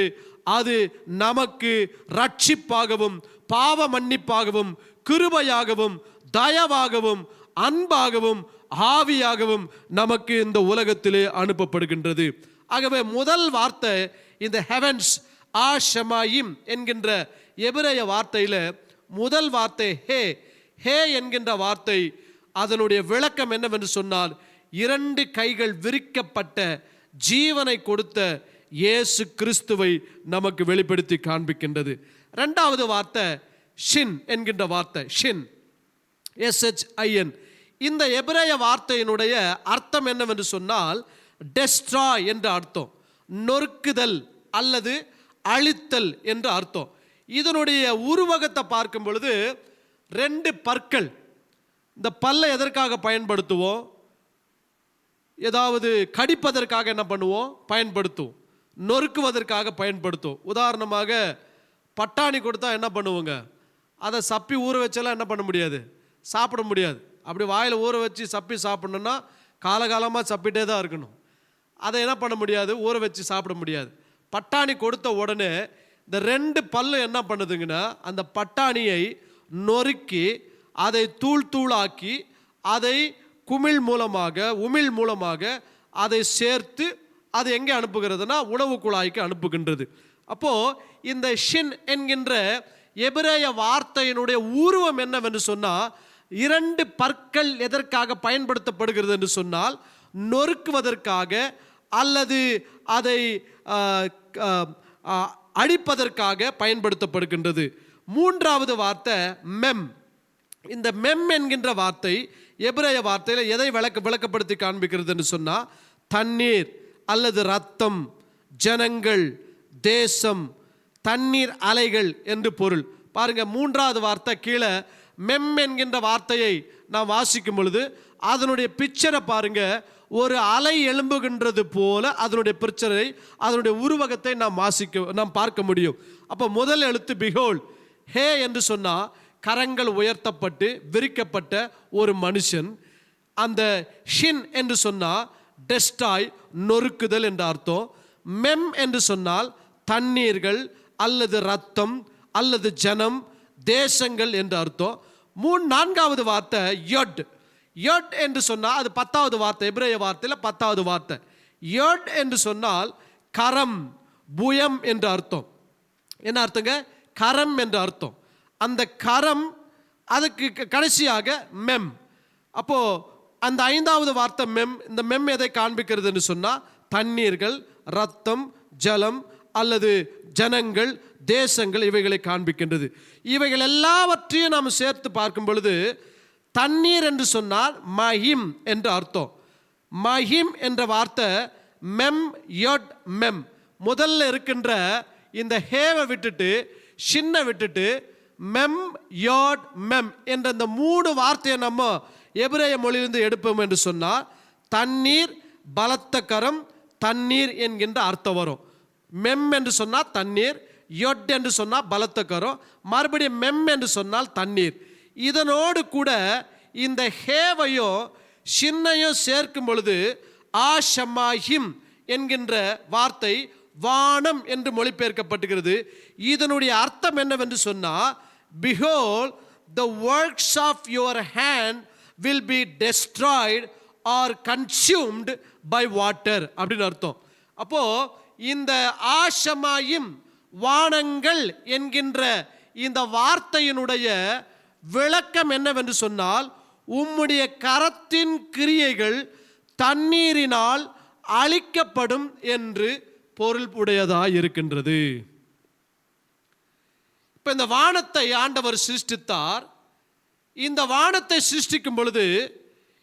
[SPEAKER 1] அது நமக்கு ரட்சிப்பாகவும் பாவ மன்னிப்பாகவும் கிருபையாகவும் தயவாகவும் அன்பாகவும் ஆவியாகவும் நமக்கு இந்த உலகத்திலே அனுப்பப்படுகின்றது. ஆகவே முதல் வார்த்தை இந்த ஹெவன்ஸ் ஆஷமாயிம் என்கின்ற எபிரேய வார்த்தையில முதல் வார்த்தை ஹே. ஹே என்கின்ற வார்த்தை அதனுடைய விளக்கம் என்னவென்று சொன்னால், 2 கைகள் விரிக்கப்பட்ட ஜீவனை கொடுத்த இயேசு கிறிஸ்துவை நமக்கு வெளிப்படுத்தி காண்பிக்கின்றது. 2வது வார்த்தை ஷின் என்கின்ற வார்த்தை, ஷின், SHIN. இந்த எபிரேய வார்த்தையினுடைய அர்த்தம் என்னவென்று சொன்னால் டெஸ்ட்ராய் என்ற அர்த்தம், நொறுக்குதல் அல்லது அழித்தல் என்ற அர்த்தம். இதனுடைய உருவகத்தை பார்க்கும் பொழுது 2 பற்கள். இந்த பல்லை எதற்காக பயன்படுத்துவோம்? ஏதாவது கடிப்பதற்காக என்ன பண்ணுவோம்? பயன்படுத்துவோம். நொறுக்குவதற்காக பயன்படுத்துவோம். உதாரணமாக பட்டாணி கொடுத்தா என்ன பண்ணுவோங்க? அதை சப்பி ஊற வச்செல்லாம் என்ன பண்ண முடியாது, சாப்பிட முடியாது. அப்படி வாயில் ஊற வச்சு சப்பி சாப்பிடணுன்னா காலகாலமாக சப்பிட்டே தான் இருக்கணும். அதை என்ன பண்ண முடியாது, ஊற வச்சு சாப்பிட முடியாது. பட்டாணி கொடுத்த உடனே இந்த 2 பல்லு என்ன பண்ணுதுங்கன்னா, அந்த பட்டாணியை நொறுக்கி அதை தூள் தூளாக்கி அதை உமிழ் மூலமாக அதை சேர்த்து அது எங்கே அனுப்புகிறதுனா உணவு குழாய்க்கு அனுப்புகின்றது. அப்போது இந்த ஷின் என்கின்ற எபிரேய வார்த்தையினுடைய உருவம் என்னவென்று சொன்னால், 2 பற்கள் எதற்காக பயன்படுத்தப்படுகிறது என்று சொன்னால் நொறுக்குவதற்காக அல்லது அதை அழிப்பதற்காக பயன்படுத்தப்படுகின்றது. 3வது வார்த்தை மெம். இந்த மெம் என்கின்ற வார்த்தை எபிரேய வார்த்தையில் எதை விளக்கப்படுத்தி காண்பிக்கிறது என்று சொன்னால், தண்ணீர் அல்லது ரத்தம், ஜனங்கள், தேசம், தண்ணீர் அலைகள் என்று பொருள். பாருங்க, 3வது வார்த்தை கீழே மெம் என்கின்ற வார்த்தையை நாம் வாசிக்கும் பொழுது அதனுடைய பிக்சரை பாருங்க. ஒரு அலை எழும்புகின்றது போல அதனுடைய பிக்சரை, அதனுடைய உருவகத்தை நாம் பார்க்க முடியும். அப்போ முதல் எழுத்து பிஹோல். ஹே என்று சொன்னால் கரங்கள் உயர்த்தப்பட்டு விரிக்கப்பட்ட ஒரு மனுஷன். அந்த ஷின் என்று சொன்னால் டெஸ்டாய், நொறுக்குதல் என்ற அர்த்தம். மெம் என்று சொன்னால் தண்ணீர்கள் அல்லது ரத்தம் அல்லது ஜனம், தேசங்கள் என்ற அர்த்தம். 4வது வார்த்தை யொட். யொட் என்று சொன்னால் அது 10வது வார்த்தை, எபிரேய வார்த்தையில் 10வது வார்த்தை. யொட் என்று சொன்னால் கரம், புயம் என்ற அர்த்தம். என்ன அர்த்தங்க? கரம் என்ற அர்த்தம். அந்த கரம், அதுக்கு கடைசியாக மெம். அப்போ அந்த 5வது வார்த்தை மெம். இந்த மெம் எதை காண்பிக்கிறது என்று சொன்னால் தண்ணீர்கள், ரத்தம், ஜலம் அல்லது ஜனங்கள், தேசங்கள், இவைகளை காண்பிக்கின்றது. இவைகள் எல்லாவற்றையும் நாம் சேர்த்து பார்க்கும் பொழுது தண்ணீர் என்று சொன்னால் மஹிம் என்ற அர்த்தம். மஹிம் என்ற வார்த்தை மெம் யொட் மெம். முதல்ல இருக்கின்ற இந்த ஹேவை விட்டுட்டு ஷின்னை விட்டுட்டு மெம் யோட் மெம் என்ற இந்த 3 வார்த்தையை நம்ம எபிரேய மொழியிலிருந்து எடுப்போம் என்று சொன்னால் தண்ணீர், பலத்த கரம், தண்ணீர் என்கின்ற அர்த்தம் வரும். மெம் என்று சொன்னால் தண்ணீர், யொட் என்று சொன்னால் பலத்த கரம், மறுபடியும் மெம் என்று சொன்னால் தண்ணீர். இதனோடு கூட இந்த ஹேவையும் ஷின்னையும் சேர்க்கும் பொழுது ஆஷமாஹிம் என்கின்ற வார்த்தை வானம் என்று மொழிபெயர்க்கப்பட்டுகிறது. இதனுடைய அர்த்தம் என்னவென்று சொன்னால், behold the works of your hand will be destroyed or consumed by water அப்படின்னு அர்த்தம். அப்போ இந்த ஆஷமாயும் வானங்கள் என்கின்ற இந்த வார்த்தையினுடைய விளக்கம் என்னவென்று சொன்னால், உம்முடைய கரத்தின் கிரியைகள் தண்ணீரினால் அழிக்கப்படும் என்று பொருள் உடையதாய் இருக்கின்றது. இப்ப இந்த வானத்தை ஆண்டவர் சிருஷ்டித்தார். இந்த வானத்தை சிருஷ்டிக்கும் பொழுது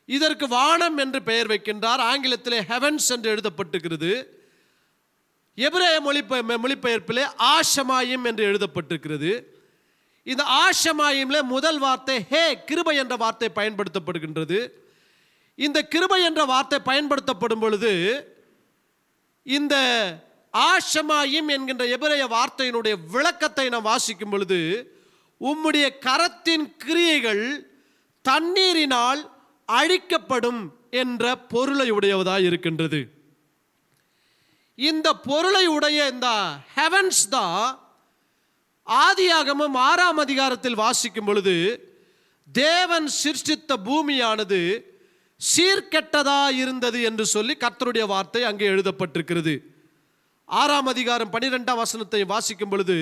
[SPEAKER 1] இதற்கு வானம் என்று பெயர் வைக்கின்றார். ஆங்கிலத்திலே ஹெவன்ஸ் என்று எழுதப்பட்டிருக்கிறது. எபிரேய மொழிபெயர்ப்பிலே ஆஷமாயிம் என்று எழுதப்பட்டிருக்கிறது. இந்த ஆஷமாயிம்ல முதல் வார்த்தை ஹே, கிருபை என்ற வார்த்தை பயன்படுத்தப்படுகின்றது. இந்த கிருபை என்ற வார்த்தை பயன்படுத்தப்படும் பொழுது இந்த ஆஷமாயிம் என்கின்ற எபிரேய வார்த்தையினுடைய விளக்கத்தை நாம் வாசிக்கும் பொழுது, உம்முடைய கரத்தின் கிரியைகள் தண்ணீரினால் அழிக்கப்படும் என்ற பொருளை உடையவதாய் இருக்கின்றது. இந்த பொருளை உடைய இந்த ஹெவன்ஸ் தான் ஆதியாகமம் 6ஆம் அதிகாரத்தில் வாசிக்கும் பொழுது, தேவன் சிருஷ்டித்த பூமியானது சீர்கெட்டதா இருந்தது என்று சொல்லி கர்த்தருடைய வார்த்தை அங்கே எழுதப்பட்டிருக்கிறது. 6ஆம் அதிகாரம் 12ஆம் வசனத்தை வாசிக்கும் பொழுது,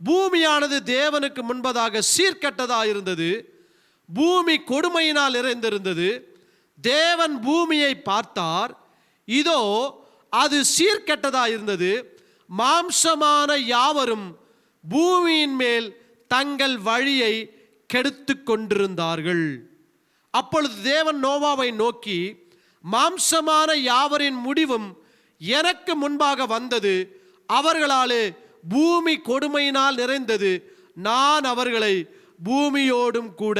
[SPEAKER 1] பூமியானது தேவனுக்கு முன்பதாக சீர்கெட்டதா இருந்தது, பூமி கொடுமையினால் நிறைந்திருந்தது. தேவன் பூமியை பார்த்தார், இதோ அது சீர்கெட்டதா இருந்தது, மாம்சமான யாவரும் பூமியின் மேல் தங்கள் வழியை கெடுத்து கொண்டிருந்தார்கள். அப்பொழுது தேவன் நோவாவை நோக்கி, மாம்சமான யாவரின் முடிவும் எனக்கு முன்பாக வந்தது, அவர்களாலே பூமி கொடுமையினால் நிறைந்தது, நான் அவர்களை பூமியோடும் கூட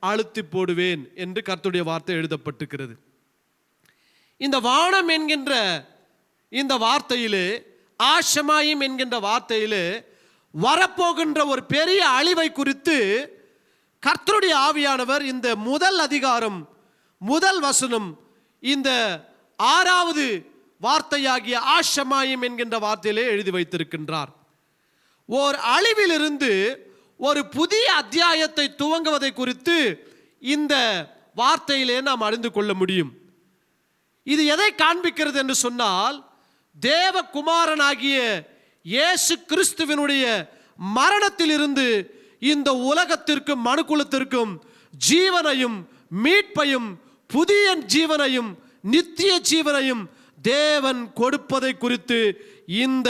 [SPEAKER 1] அழுத்தி போடுவேன் என்று கர்த்தருடைய வார்த்தை எழுதப்பட்டிருக்கிறது. இந்த வானம் என்கின்ற இந்த வார்த்தையிலே, ஆஷமாயிம் என்கின்ற வார்த்தையிலே வரப்போகின்ற ஒரு பெரிய அழிவை குறித்து கர்த்தருடைய ஆவியானவர் இந்த முதல் அதிகாரம் முதல் வசனம் இந்த 6வது வார்த்தையாகிய ஆஷமாயிம் என்கின்ற வார்த்தையிலே எழுதி வைத்திருக்கின்றார். ஓர் அழிவிலிருந்து ஒரு புதிய அத்தியாயத்தை துவங்குவதை குறித்து இந்த வார்த்தையிலே நாம் அறிந்து கொள்ள முடியும். இது எதை காண்பிக்கிறது என்று சொன்னால், தேவகுமாரனாகிய இயேசு கிறிஸ்துவினுடைய மரணத்திலிருந்து இந்த உலகத்திற்கும் மனுக்குலத்திற்கும் ஜீவனையும் மீட்பையும் புதிய ஜீவனையும் நித்திய ஜீவனையும் தேவன் கொடுப்பதை குறித்து இந்த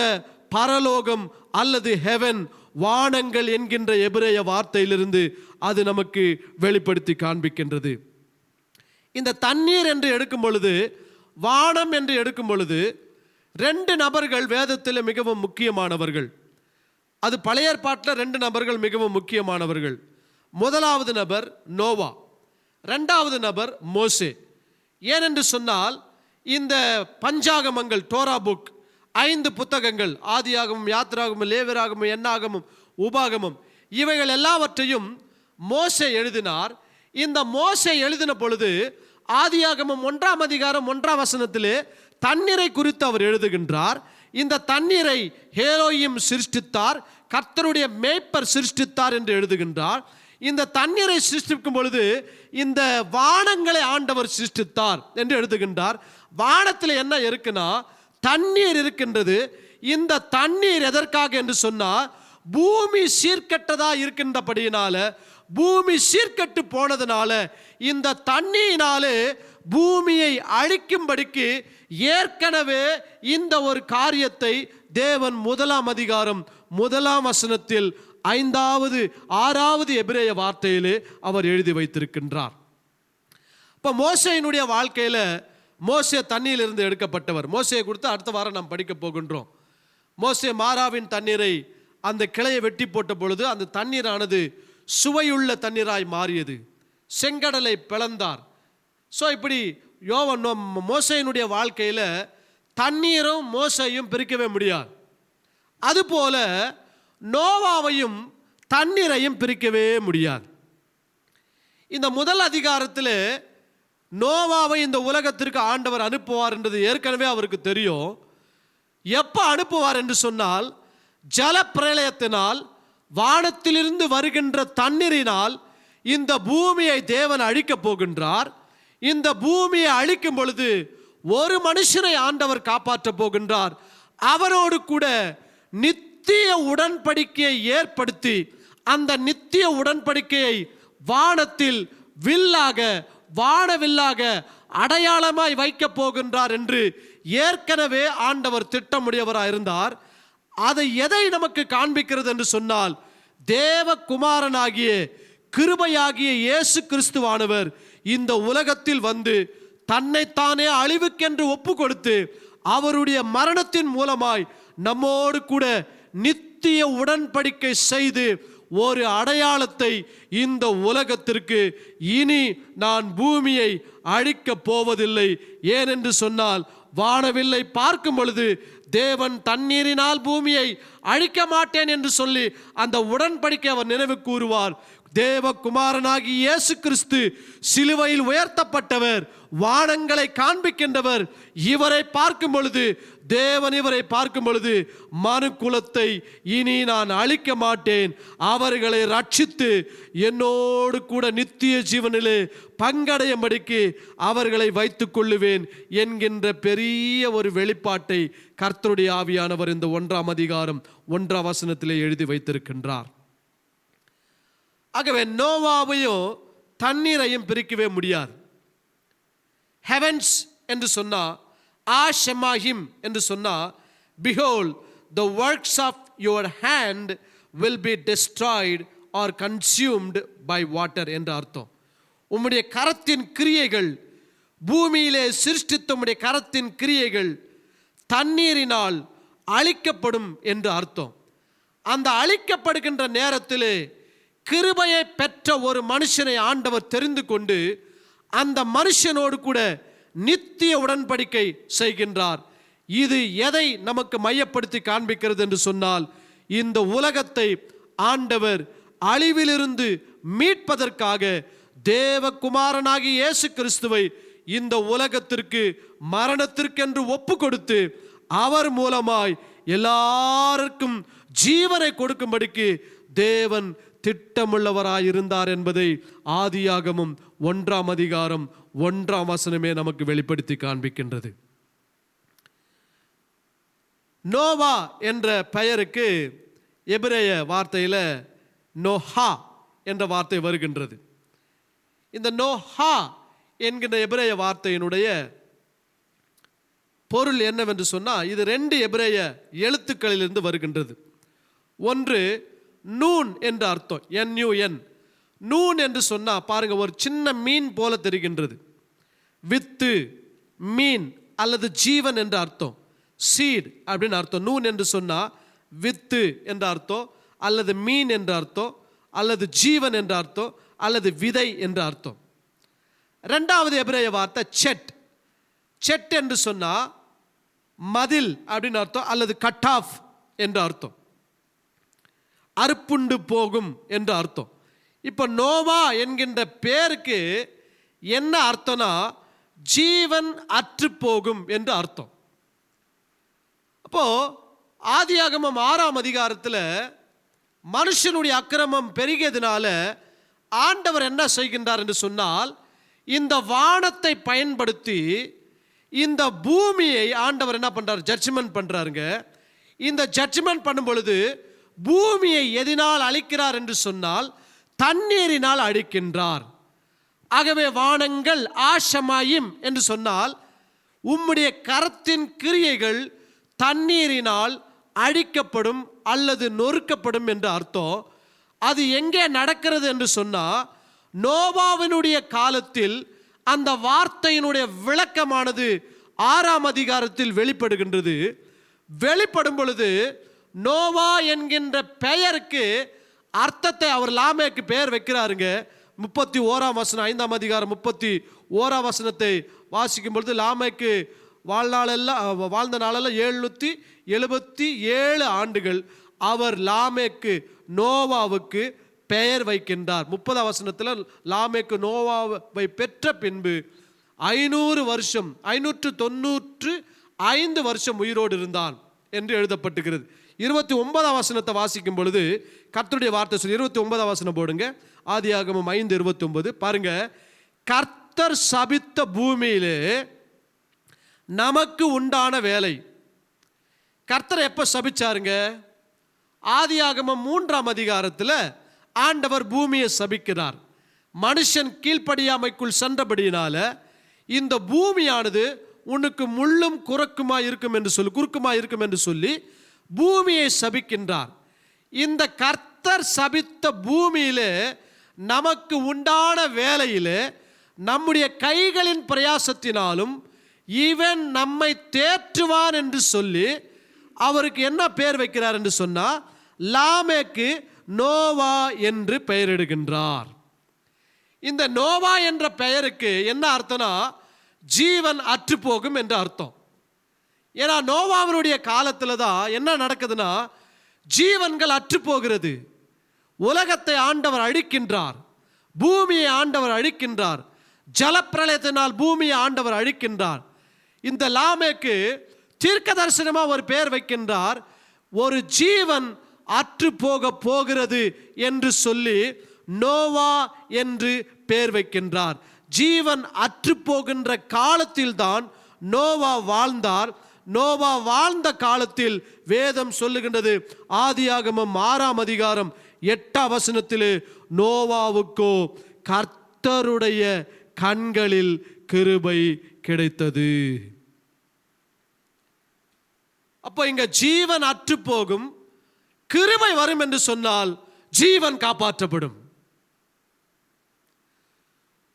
[SPEAKER 1] பரலோகம் அல்லது ஹெவன், வானங்கள் என்கின்ற எபிரேய வார்த்தையிலிருந்து அது நமக்கு வெளிப்படுத்தி காண்பிக்கின்றது. இந்த தண்ணீர் என்று எடுக்கும் பொழுது, வானம் என்று எடுக்கும் பொழுது, 2 நபர்கள் வேதத்தில் மிகவும் முக்கியமானவர்கள். அது பழைய ஏற்பாட்டில் 2 நபர்கள் மிகவும் முக்கியமானவர்கள். முதலாவது நபர் நோவா, 2வது நபர் மோசே. ஏனென்று சொன்னால், இந்த பஞ்சாகமங்கள், டோரா புக், 5 புத்தகங்கள், ஆதியாகமம், யாத்திராகமம், லேவியராகமம், எண்ணாகமம், உபாகமம், இவைகள் எல்லாவற்றையும் மோசே எழுதினார். இந்த மோசே எழுதின பொழுது ஆதியாகமம் 1ஆம் அதிகாரம் 1ஆம் வசனத்திலே தண்ணீரை குறித்து அவர் எழுதுகின்றார். இந்த தண்ணீரை ஹேரோயிம் சிருஷ்டித்தார், கர்த்தருடைய மேய்ப்பர் சிருஷ்டித்தார் என்று எழுதுகின்றார். இந்த தண்ணீரை சிருஷ்டிக்கும் பொழுது இந்த வானங்களை ஆண்டவர் சிருஷ்டித்தார் என்று எழுதுகின்றார். வானத்தில் என்ன இருக்குன்னா, தண்ணீர் இருக்கின்றது. இந்த தண்ணீர் எதற்காக என்று சொன்னால், பூமி சீர்கெட்டதா இருக்கின்றபடியினால, பூமி சீர்கெட்டு போனதுனால இந்த தண்ணீரினாலே பூமியை அழிக்கும்படிக்கு ஏற்கனவே இந்த ஒரு காரியத்தை தேவன் 1ஆம் அதிகாரம் 1ஆம் வசனத்தில் 5வது 6வது எபிரேய வார்த்தையிலே அவர் எழுதி வைத்திருக்கின்றார். இப்போ மோசேயினுடைய வாழ்க்கையில் மோசே தண்ணீரிலிருந்து எடுக்கப்பட்டவர். மோசேயை கொடுத்து அடுத்த வாரம் நாம் படிக்க போகின்றோம். மோசே மாராவின் தண்ணீரை அந்த கிளையை வெட்டி போட்ட பொழுது அந்த தண்ணீரானது சுவையுள்ள தண்ணீராய் மாறியது. செங்கடலை பிளந்தார். ஸோ இப்படி மோசேயினுடைய வாழ்க்கையில் தண்ணீரும் மோசையும் பிரிக்கவே முடியாது. அதுபோல நோவாவையும் தண்ணீரையும் பிரிக்கவே முடியாது. இந்த முதல் அதிகாரத்தில் நோவாவை இந்த உலகத்திற்கு ஆண்டவர் அனுப்புவார் என்றது ஏற்கனவே அவருக்கு தெரியும். எப்போ அனுப்புவார் என்று சொன்னால், ஜல பிரளயத்தினால், வானத்திலிருந்து வருகின்ற தண்ணீரினால் இந்த பூமியை தேவன் அழிக்கப் போகின்றார். இந்த பூமியை அழிக்கும் பொழுது ஒரு மனுஷனை ஆண்டவர் காப்பாற்றப் போகின்றார். அவரோடு கூட நித்திய உடன்படிக்கையை ஏற்படுத்தி அந்த நித்திய உடன்படிக்கையை வானத்தில் வில்லாக, வானவில்லாக அடையாளமாய் வைக்கப் போகின்றார் என்று ஏற்கனவே ஆண்டவர் திட்டமுடையவராக இருந்தார். அதை எதை நமக்கு காண்பிக்கிறது என்று சொன்னால், தேவகுமாரனாகிய கிருபையாகிய இயேசு கிறிஸ்துவானவர் இந்த உலகத்தில் வந்து தன்னைத்தானே அழிவுக்கென்று ஒப்பு கொடுத்து அவருடைய மரணத்தின் மூலமாய் நம்மோடு கூட நித்திய உடன்படிக்கை செய்து ஒரு அடையாளத்தை இந்த உலகத்திற்கு, இனி நான் பூமியை அழிக்கப் போவதில்லை. ஏனென்று சொன்னால், வானவில்லை பார்க்கும் பொழுது தேவன் தண்ணீரினால் பூமியை அழிக்க மாட்டேன் என்று சொல்லி அந்த உடன்படிக்கை அவர் நினைவு கூறுவார். தேவகுமாரனாகி இயேசு கிறிஸ்து சிலுவையில் உயர்த்தப்பட்டவர், வானங்களை காண்பிக்கின்றவர். இவரை பார்க்கும் பொழுது, தேவன் இவரை பார்க்கும் பொழுது, மனு குலத்தை இனி நான் அழிக்க மாட்டேன், அவர்களை ரட்சித்து என்னோடு கூட நித்திய ஜீவனிலே பங்கடையும்படிக்கு அவர்களை வைத்துக் கொள்ளுவேன் என்கின்ற பெரிய ஒரு வெளிப்பாட்டை கர்த்தருடைய ஆவியானவர் இந்த 1ஆம் அதிகாரம் 1ஆம் வசனத்திலே எழுதி வைத்திருக்கின்றார். ஆகவே நோவாவையும் தண்ணீரையும் பிரிக்கவே முடியாது. ஹெவன்ஸ் என்று சொன்னா, ஆஷமாஹிம் என்று சொன்னா, behold the works of your hand will be destroyed or consumed by water என்ற அர்த்தம். உம்முடைய கரத்தின் கிரியைகள், பூமியிலே சிருஷ்டித்த உம்முடைய கரத்தின் கிரியைகள் தண்ணீரினால் அழிக்கப்படும் என்று அர்த்தம். அந்த அழிக்கப்படுகின்ற நேரத்திலே கிருபையை பெற்ற ஒரு மனுஷனை ஆண்டவர் தெரிந்து கொண்டு அந்த மனுஷனோடு கூட நித்திய உடன்படிக்கை செய்கின்றார். இது எதை நமக்கு மையப்படுத்தி காண்பிக்கிறது என்று சொன்னால், இந்த உலகத்தை ஆண்டவர் அழிவிலிருந்து மீட்பதற்காக தேவகுமாரனாகி இயேசு கிறிஸ்துவை இந்த உலகத்திற்கு மரணத்திற்கென்று ஒப்பு கொடுத்து அவர் மூலமாய் எல்லாருக்கும் ஜீவனை கொடுக்கும்படிக்கு தேவன் திட்டமுள்ளவராயிருந்தார் என்பதை ஆதியாகமம் 1ஆம் அதிகாரம் 1ஆம் வசனமே நமக்கு வெளிப்படுத்தி காண்பிக்கின்றது. நோவா என்ற பெயருக்கு எபிரேய வார்த்தையில் நோஹா என்ற வார்த்தை வருகின்றது. இந்த நோஹா என்கின்ற எபிரேய வார்த்தையினுடைய பொருள் என்னவென்று சொன்னால், இது 2 எபிரேய எழுத்துக்களிலிருந்து வருகின்றது. ஒன்று நூன் என்ற அர்த்தம், NUN. நூன் என்று சொன்னால் பாருங்க, ஒரு சின்ன மீன் போல தெரிகின்றது. வித்து, மீன் அல்லது ஜீவன் என்ற அர்த்தம், சீட் அப்படின்னு அர்த்தம். நூன் என்று சொன்னால் வித்து என்ற அர்த்தம், அல்லது மீன் என்ற அர்த்தம், அல்லது ஜீவன் என்ற அர்த்தம், அல்லது விதை என்ற அர்த்தம். 2வது எபிரேய வார்த்தை செட். செட் என்று சொன்னால் மதில் அப்படின்னு அர்த்தம், அல்லது கட் ஆஃப் என்ற அர்த்தம், அறுப்புண்டு போகும் என்ற அர்த்தம். இப்போ நோவா என்கின்ற பேருக்கு என்ன அர்த்தம்னா, ஜீவன் அற்று போகும் என்று அர்த்தம். அப்போ ஆதியாகமம் 6ஆம் அதிகாரத்தில் மனுஷனுடைய அக்கிரமம் பெருகியதுனால ஆண்டவர் என்ன செய்கின்றார் என்று சொன்னால், இந்த வானத்தை பயன்படுத்தி இந்த பூமியை ஆண்டவர் என்ன பண்றார், ஜட்ஜ்மெண்ட் பண்றாருங்க. இந்த ஜட்ஜ்மெண்ட் பண்ணும் பொழுது பூமியை எதினால் அழிக்கிறார் என்று சொன்னால், தண்ணீரினால் அழிக்கின்றார். ஆகவே வானங்கள் ஆஷமாயிம் என்று சொன்னால், உம்முடைய கரத்தின் கிரியைகள் தண்ணீரினால் அழிக்கப்படும் அல்லது நொறுக்கப்படும் என்று அர்த்தம். அது எங்கே நடக்கிறது என்று சொன்னால், நோவாவினுடைய காலத்தில் அந்த வார்த்தையினுடைய விளக்கமானது 6ஆம் அதிகாரத்தில் வெளிப்படுகின்றது. வெளிப்படும் பொழுது நோவா என்கின்ற பெயருக்கு அர்த்தத்தை அவர் லாமேக்கு பெயர் வைக்கிறாருங்க. 31ஆம் வசனம் 5ஆம் அதிகாரம் 31ஆம் வசனத்தை வாசிக்கும் பொழுது, லாமேக்கு வாழ்ந்த நாளெல்லாம் 777 ஆண்டுகள் அவர் லாமேக்கு நோவாவுக்கு பெயர் வைக்கின்றார். 30ஆம் வசனத்தில் லாமேக்கு நோவாவை பெற்ற பின்பு 595 வருஷம் உயிரோடு இருந்தான் என்று எழுதப்பட்டுகிறது. 29ஆம் வசனத்தை வாசிக்கும் பொழுது கர்த்தருடைய வார்த்தை சொல்லி, 29ஆம் வசனம் போடுங்க, ஆதியாகமம் 5:29 பாருங்க. கர்த்தர் சபித்த பூமியிலே நமக்கு உண்டான வேலை. கர்த்தர் எப்ப சபிச்சாருங்க? ஆதியாகமம் 3ஆம் அதிகாரத்தில் ஆண்டவர் பூமியை சபிக்கிறார். மனுஷன் கீழ்ப்படியாமைக்குள் சென்றபடியினால இந்த பூமியானது உனக்கு முள்ளும் குறுக்குமாய் இருக்கும் என்று சொல்லி பூமியை சபிக்கின்றார். இந்த கர்த்தர் சபித்த பூமியிலே நமக்கு உண்டான வேலையிலே நம்முடைய கைகளின் பிரயாசத்தினாலும் இவன் நம்மை தேற்றுவான் என்று சொல்லி அவருக்கு என்ன பேர் வைக்கிறார் என்று சொன்னா, லாமேக்கு நோவா என்று பெயரிடுகின்றார். இந்த நோவா என்ற பெயருக்கு என்ன அர்த்தம்னா ஜீவன் அற்று போகும் என்று அர்த்தம். ஏன்னா நோவாவினுடைய காலத்தில் தான் என்ன நடக்குதுன்னா ஜீவன்கள் அற்று போகிறது. உலகத்தை ஆண்டவர் அழிக்கின்றார், பூமியை ஆண்டவர் அழிக்கின்றார், ஜலப்பிரளயத்தினால் பூமியை ஆண்டவர் அழிக்கின்றார். இந்த லாமேக்கு தீர்க்க தரிசனமாக ஒரு பெயர் வைக்கின்றார். ஒரு ஜீவன் அற்று போக போகிறது என்று சொல்லி நோவா என்று பெயர் வைக்கின்றார். ஜீவன் அற்று போகின்ற காலத்தில் தான் நோவா வாழ்ந்தார். நோவா வாழ்ந்த காலத்தில் வேதம் சொல்லுகின்றது, ஆதியாகமம் 6ஆம் அதிகாரம் 8ஆம் வசனத்தில், நோவாவுக்கோ கர்த்தருடைய கண்களில் கிருபை கிடைத்தது. அப்போ இங்க ஜீவன் அற்று போகும், கிருபை வரும் என்று சொன்னால் ஜீவன் காப்பாற்றப்படும்.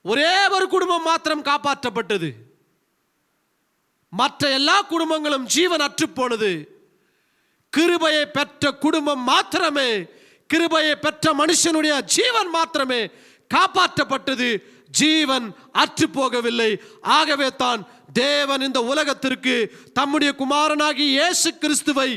[SPEAKER 1] ஒரே ஒரு குடும்பம் மாத்திரம் காப்பாற்றப்பட்டது, மற்ற எல்லா குடும்பங்களும் ஜீவன் அற்று போனது. கிருபையை பெற்ற குடும்பம் மாத்திரமே, கிருபையை பெற்ற மனுஷனுடைய ஜீவன் மாத்திரமே காப்பாற்றப்பட்டது, ஜீவன் அற்று போகவில்லை. ஆகவே தான் தேவன் இந்த உலகத்திற்கு தம்முடைய குமாரனாகிய இயேசு கிறிஸ்துவை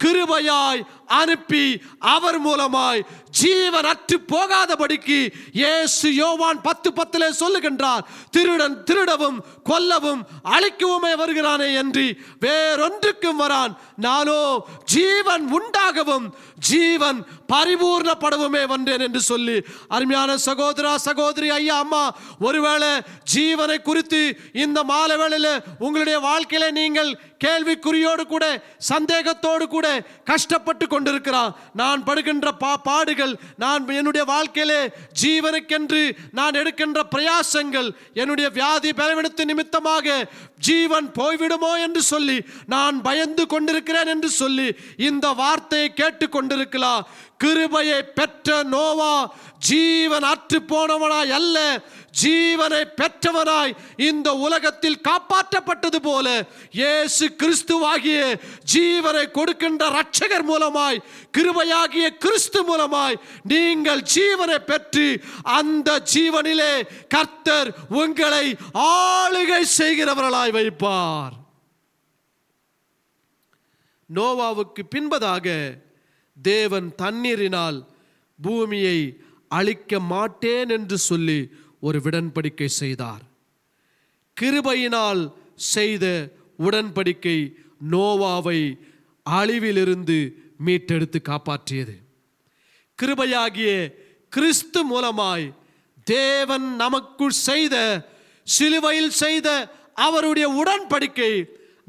[SPEAKER 1] கிருபையாய் அனுப்பி அவர் மூலமாய் ஜீவன் அற்று போகாதபடிக்கு இயேசு யோவான் 10:10 சொல்லுகின்றார், திருடன் திருடவும் கொல்லவும் அழிக்கவுமே வருகிறானே என்று வேறொன்றுக்கும் வரான், நானோ ஜீவன் உண்டாகவும் ஜீவன் பரிபூர்ணப்படவுமே வந்தேன் என்று சொல்லி. அருமையான சகோதரா சகோதரி, ஐயா அம்மா, ஒருவேளை ஜீவனை குறித்து இந்த மாலை வேளையில உங்களுடைய வாழ்க்கையில நீங்கள் கேள்விக்குறியோடு கூட சந்தேகத்தோடு கூட கஷ்டப்பட்டு கொண்டிருக்கிறான். நான் படுகின்ற பாடுகள், நான் என்னுடைய வாழ்க்கையிலே ஜீவனுக்கென்று நான் எடுக்கின்ற பிரயாசங்கள், என்னுடைய வியாதி பலவீனத்தின் நிமித்தமாக ஜீவன் போய்விடுமோ என்று சொல்லி நான் பயந்து கொண்டிருக்கிறேன் என்று சொல்லி இந்த வார்த்தையை கேட்டு கொண்டிருக்கலாம். கிருபையை பெற்ற நோவா ஜீவன் அற்று போனவனாய் அல்ல, ஜீவனை பெற்றவனாய் இந்த உலகத்தில் காப்பாற்றப்பட்டது போல இயேசு கிறிஸ்துவாகிய ஜீவனை கொடுக்கின்ற இரட்சகர் மூலமாய், கிருபையாகிய கிறிஸ்து மூலமாய் நீங்கள் ஜீவனை பெற்று அந்த ஜீவனிலே கர்த்தர் உங்களை ஆளுகை செய்கிறவர்களாய் வைப்பார். நோவாவுக்கு பின்பதாக தேவன் தண்ணீரினால் பூமியை அழிக்க மாட்டேன் என்று சொல்லி ஒரு உடன்படிக்கை செய்தார். கிருபையினால் செய்த உடன்படிக்கை நோவாவை அழிவிலிருந்து மீட்டெடுத்து காப்பாற்றியது. கிருபையாகிய கிறிஸ்து மூலமாய் தேவன் நமக்குள் செய்த, சிலுவையில் செய்த அவருடைய உடன்படிக்கை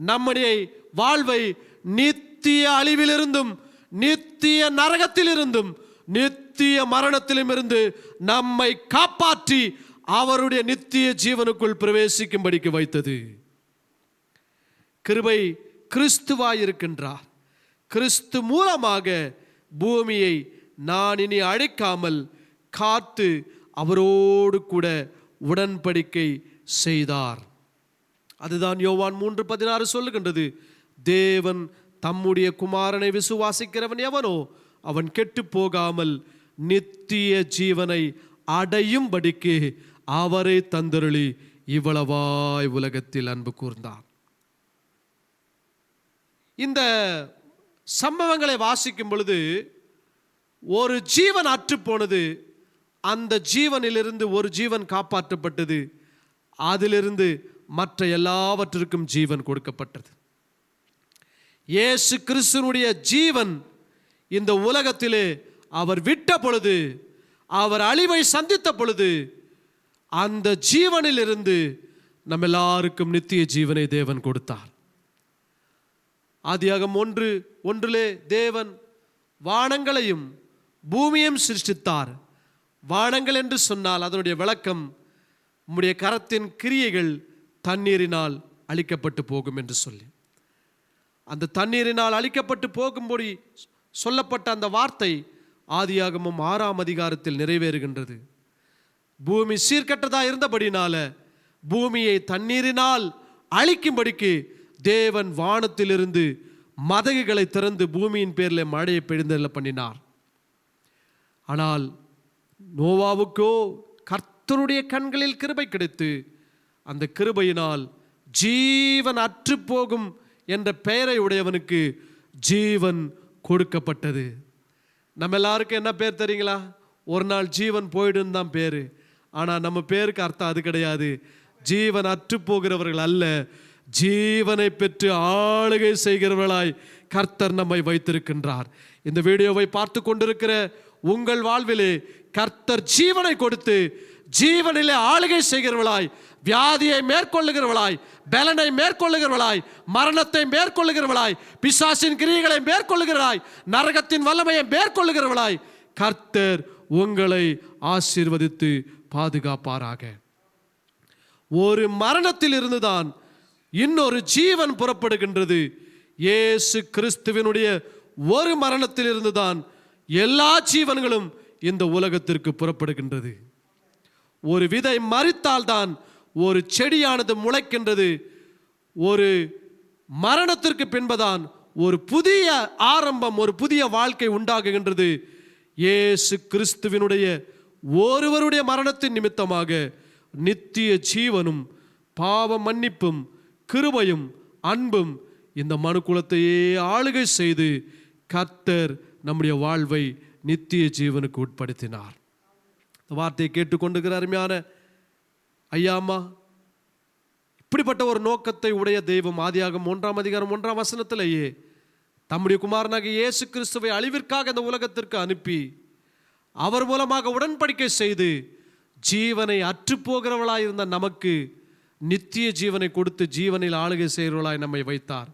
[SPEAKER 1] நம்முடைய வாழ்வை நித்திய அழிவிலிருந்தும் நித்திய நரகத்திலிருந்தும் நித்திய மரணத்திலும் இருந்து நம்மை காப்பாற்றி அவருடைய நித்திய ஜீவனுக்குள் பிரவேசிக்கும்படிக்கு வைத்தது. கிருபை கிறிஸ்துவாய் இருக்கின்றார். கிறிஸ்து மூலமாக பூமியை நான் இனி அழிக்காமல் காத்து அவரோடு கூட உடன்படிக்கை செய்தார். அதுதான் யோவான் 3:16 சொல்லுகின்றது, தேவன் தம்முடைய குமாரனை விசுவாசிக்கிறவன் எவனோ அவன் கெட்டு போகாமல் நித்திய ஜீவனை அடையும்படிக்கு அவரை தந்தருளி இவ்வளவாய் உலகத்தில் அன்பு கூர்ந்தார். இந்த சம்பவங்களை வாசிக்கும் பொழுது ஒரு ஜீவன் அற்று போனது, அந்த ஜீவனிலிருந்து ஒரு ஜீவன் காப்பாற்றப்பட்டது, அதிலிருந்து மற்ற எல்லாவற்றிற்கும் ஜீவன் கொடுக்கப்பட்டது. இயேசு கிறிஸ்துவினுடைய ஜீவன் இந்த உலகத்திலே அவர் விட்ட பொழுது, அவர் அழிவை சந்தித்த பொழுது, அந்த ஜீவனிலிருந்து நம்ம எல்லாருக்கும் நித்திய ஜீவனை தேவன் கொடுத்தார். ஆதியாகமம் 1:1 தேவன் வானங்களையும் பூமியையும் சிருஷ்டித்தார். வானங்கள் என்று சொன்னால் அதனுடைய விளக்கம், உம்முடைய கரத்தின் கிரியைகள் தண்ணீரினால் அழிக்கப்பட்டு போகும் என்று சொல்லி, அந்த தண்ணீரினால் அழிக்கப்பட்டு போகும்படி சொல்லப்பட்ட அந்த வார்த்தை ஆதியாகமம் 6ஆம் அதிகாரத்தில் நிறைவேறுகின்றது. பூமி சீர்கெட்டதாக இருந்தபடினால பூமியை தண்ணீரினால் அழிக்கும்படிக்கு தேவன் வானத்திலிருந்து மதகுகளை திறந்து பூமியின் பேரில் மழையை பெய்தெழ பண்ணினார். ஆனால் நோவாவுக்கோ கர்த்தருடைய கண்களில் கிருபை கிடைத்து அந்த கிருபையினால் ஜீவன் அற்று போகும் என்ற பெயரை உடையவனுக்கு ஜீவன் கொடுக்கப்பட்டது. நம்ம எல்லாருக்கும் என்ன பேர் தெரியுங்களா? ஒரு நாள் ஜீவன் போயிடுன்னு தான் பேர். ஆனால் நம்ம பேருக்கு அர்த்தம் அது கிடையாது. ஜீவன் அற்று போகிறவர்கள் அல்ல, ஜீவனை பெற்று ஆளுகை செய்கிறவர்களாய் கர்த்தர் நம்மை வைத்திருக்கின்றார். இந்த வீடியோவை பார்த்து கொண்டிருக்கிற உங்கள் வாழ்விலே கர்த்தர் ஜீவனை கொடுத்து ஜீவனிலே ஆளுகை செய்கிறவர்களாய், வியாதியை மேற்கொள்ளுகிறவர்களாய், பலனை மேற்கொள்ளுகிறவர்களாய், மரணத்தை மேற்கொள்ளுகிறவர்களாய், பிசாசின் கிரியைகளை மேற்கொள்ளுகிறவர்களாய், நரகத்தின் வல்லமையை மேற்கொள்ளுகிறவர்களாய் கர்த்தர் உங்களை ஆசீர்வதித்து பாதுகாப்பாராக. ஒரு மரணத்தில் இருந்துதான் இன்னொரு ஜீவன் புறப்படுகின்றது. இயேசு கிறிஸ்துவினுடைய ஒரு மரணத்தில் இருந்துதான் எல்லா ஜீவன்களும் இந்த உலகத்திற்கு புறப்படுகின்றது. ஒரு விதை மரித்தால்தான் ஒரு செடியானது முளைக்கின்றது. ஒரு மரணத்திற்கு பின்புதான் ஒரு புதிய ஆரம்பம், ஒரு புதிய வாழ்க்கை உண்டாகுகின்றது. இயேசு கிறிஸ்துவினுடைய ஒருவருடைய மரணத்தின் நிமித்தமாக நித்திய ஜீவனும் பாவ மன்னிப்பும் கிருபையும் அன்பும் இந்த மனுக்குலத்தையே ஆளுகை செய்து கர்த்தர் நம்முடைய வாழ்வை நித்திய ஜீவனுக்கு உட்படுத்தினார். இந்த வார்த்தையை கேட்டுக்கொண்டிருக்கிற அருமையான ஐயா அம்மா, இப்படிப்பட்ட ஒரு நோக்கத்தை உடைய தெய்வம் ஆதியாகமம் 1ஆம் அதிகாரம் 1ஆம் வசனத்திலேயே தம்முடைய குமாரனாகிய இயேசு கிறிஸ்துவை அழிவிற்காக இந்த உலகத்திற்கு அனுப்பி அவர் மூலமாக உடன்படிக்கை செய்து ஜீவனை அற்று போகிறவளாய் இருந்த நமக்கு நித்திய ஜீவனை கொடுத்து ஜீவனில் ஆளுகை செய்கிறவளாய் நம்மை வைத்தார்.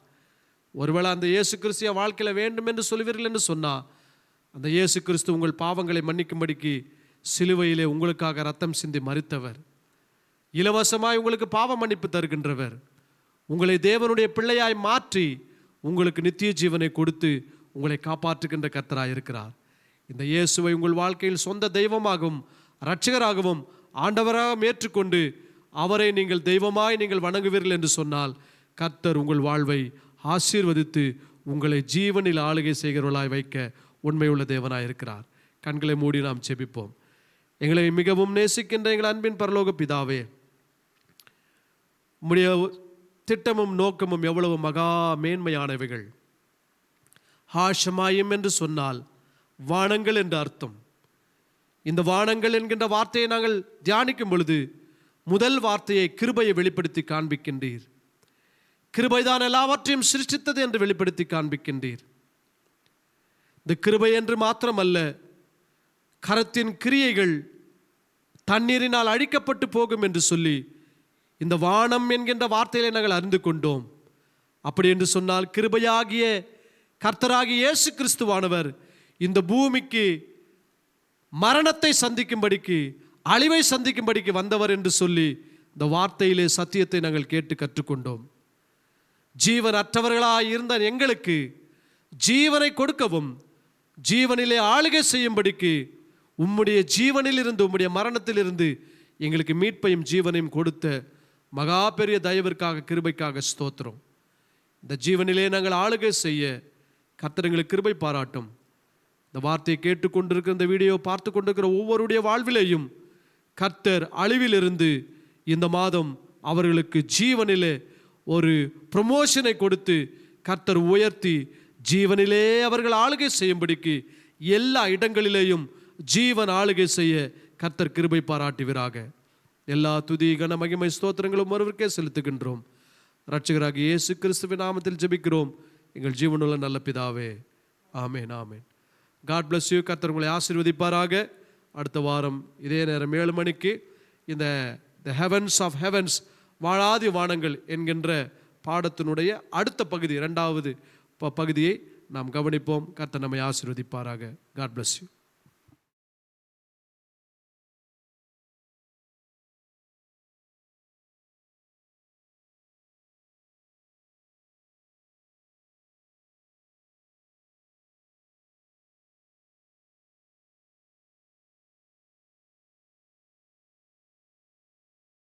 [SPEAKER 1] ஒருவேளை அந்த இயேசு கிறிஸ்துவ வாழ்க்கையில் வேண்டும் என்று சொல்வீர்கள் என்று சொன்னால், அந்த இயேசு கிறிஸ்து உங்கள் பாவங்களை மன்னிக்கும்படிக்கு சிலுவையிலே உங்களுக்காக ரத்தம் சிந்தி மரித்தவர், இலவசமாய் உங்களுக்கு பாவ மன்னிப்பு தருகின்றவர், உங்களை தேவனுடைய பிள்ளையாய் மாற்றி உங்களுக்கு நித்திய ஜீவனை கொடுத்து உங்களை காப்பாற்றுகின்ற கர்த்தராய் இருக்கிறார். இந்த இயேசுவை உங்கள் வாழ்க்கையில் சொந்த தெய்வமாகவும் இரட்சகராகவும் ஆண்டவராக ஏற்றுக்கொண்டு அவரை நீங்கள் தெய்வமாய் நீங்கள் வணங்குவீர்கள் என்று சொன்னால் கர்த்தர் உங்கள் வாழ்வை ஆசீர்வதித்து உங்களை ஜீவனில் ஆளுகை செய்கிறவர்களாய் வைக்க உண்மையுள்ள தேவனாய் இருக்கிறார். கண்களை மூடி நாம் ஜெபிப்போம். எங்களை மிகவும் நேசிக்கின்ற எங்கள் அன்பின் பரலோக பிதாவே, உம்முடைய திட்டமும் நோக்கமும் எவ்வளவு மகா மேன்மையானவைகள். ஹாஷமாயும் என்று சொன்னால் வானங்கள் என்று அர்த்தம். இந்த வானங்கள் என்கின்ற வார்த்தையை நாங்கள் தியானிக்கும் பொழுது முதல் வார்த்தையை கிருபையை வெளிப்படுத்தி காண்பிக்கின்றீர். கிருபைதான் எல்லாவற்றையும் சிருஷ்டித்தது என்று வெளிப்படுத்தி காண்பிக்கின்றீர். இந்த கிருபை என்று மாத்திரமல்ல, கரத்தின் கிரியைகள் தண்ணீரினால் அழிக்கப்பட்டு போகும் என்று சொல்லி இந்த வானம் என்கின்ற வார்த்தையிலே நாங்கள் அறிந்து கொண்டோம். அப்படி என்று சொன்னால் கிருபையாகிய கர்த்தராகிய இயேசு கிறிஸ்துவானவர் இந்த பூமிக்கு மரணத்தை சந்திக்கும்படிக்கு, அழிவை சந்திக்கும்படிக்கு வந்தவர் என்று சொல்லி இந்த வார்த்தையிலே சத்தியத்தை நாங்கள் கேட்டு கற்றுக்கொண்டோம். ஜீவன் அற்றவர்களாய் இருந்த எங்களுக்கு ஜீவனை கொடுக்கவும் ஜீவனிலே ஆளுகை செய்யும்படிக்கு உம்முடைய ஜீவனிலிருந்து, உம்முடைய மரணத்திலிருந்து எங்களுக்கு மீட்பையும் ஜீவனையும் கொடுத்த மகா பெரிய தயவிற்காக, கிருபைக்காக ஸ்தோத்திரம். இந்த ஜீவனிலே நாங்கள் ஆளுகை செய்ய கர்த்தர் எங்களுக்கு கிருபை பாராட்டும். இந்த வார்த்தையை கேட்டுக்கொண்டிருக்கிற, இந்த வீடியோ பார்த்து கொண்டிருக்கிற ஒவ்வொருடைய வாழ்விலேயும் கர்த்தர் அழிவிலிருந்து இந்த மாதம் அவர்களுக்கு ஜீவனிலே ஒரு ப்ரமோஷனை கொடுத்து கர்த்தர் உயர்த்தி ஜீவனிலே அவர்கள் ஆளுகை செய்யும்படிக்கு எல்லா இடங்களிலேயும் ஜீவன் ஆளுகை செய்ய கர்த்தர் கிருபை பாராட்டுவீராக. எல்லா துதி கன மகிமை ஸ்தோத்திரங்களும் ஒருவருக்கே செலுத்துகின்றோம். இரட்சகராகிய இயேசு கிறிஸ்துவின் நாமத்தில் ஜெபிக்கிறோம் எங்கள் ஜீவனுள்ள நல்ல பிதாவே. ஆமேன், ஆமேன். God bless you. கர்த்தர் உங்களை ஆசீர்வதிப்பாராக. அடுத்த வாரம் இதே நேரம் 7 மணிக்கு இந்த த ஹெவன்ஸ் ஆஃப் ஹெவன்ஸ், வாழாதி வானங்கள் என்கின்ற பாடத்தினுடைய அடுத்த பகுதி, 2வது பகுதியை நாம் கவனிப்போம். கர்த்தர் நம்மை ஆசீர்வதிப்பாராக. God bless you.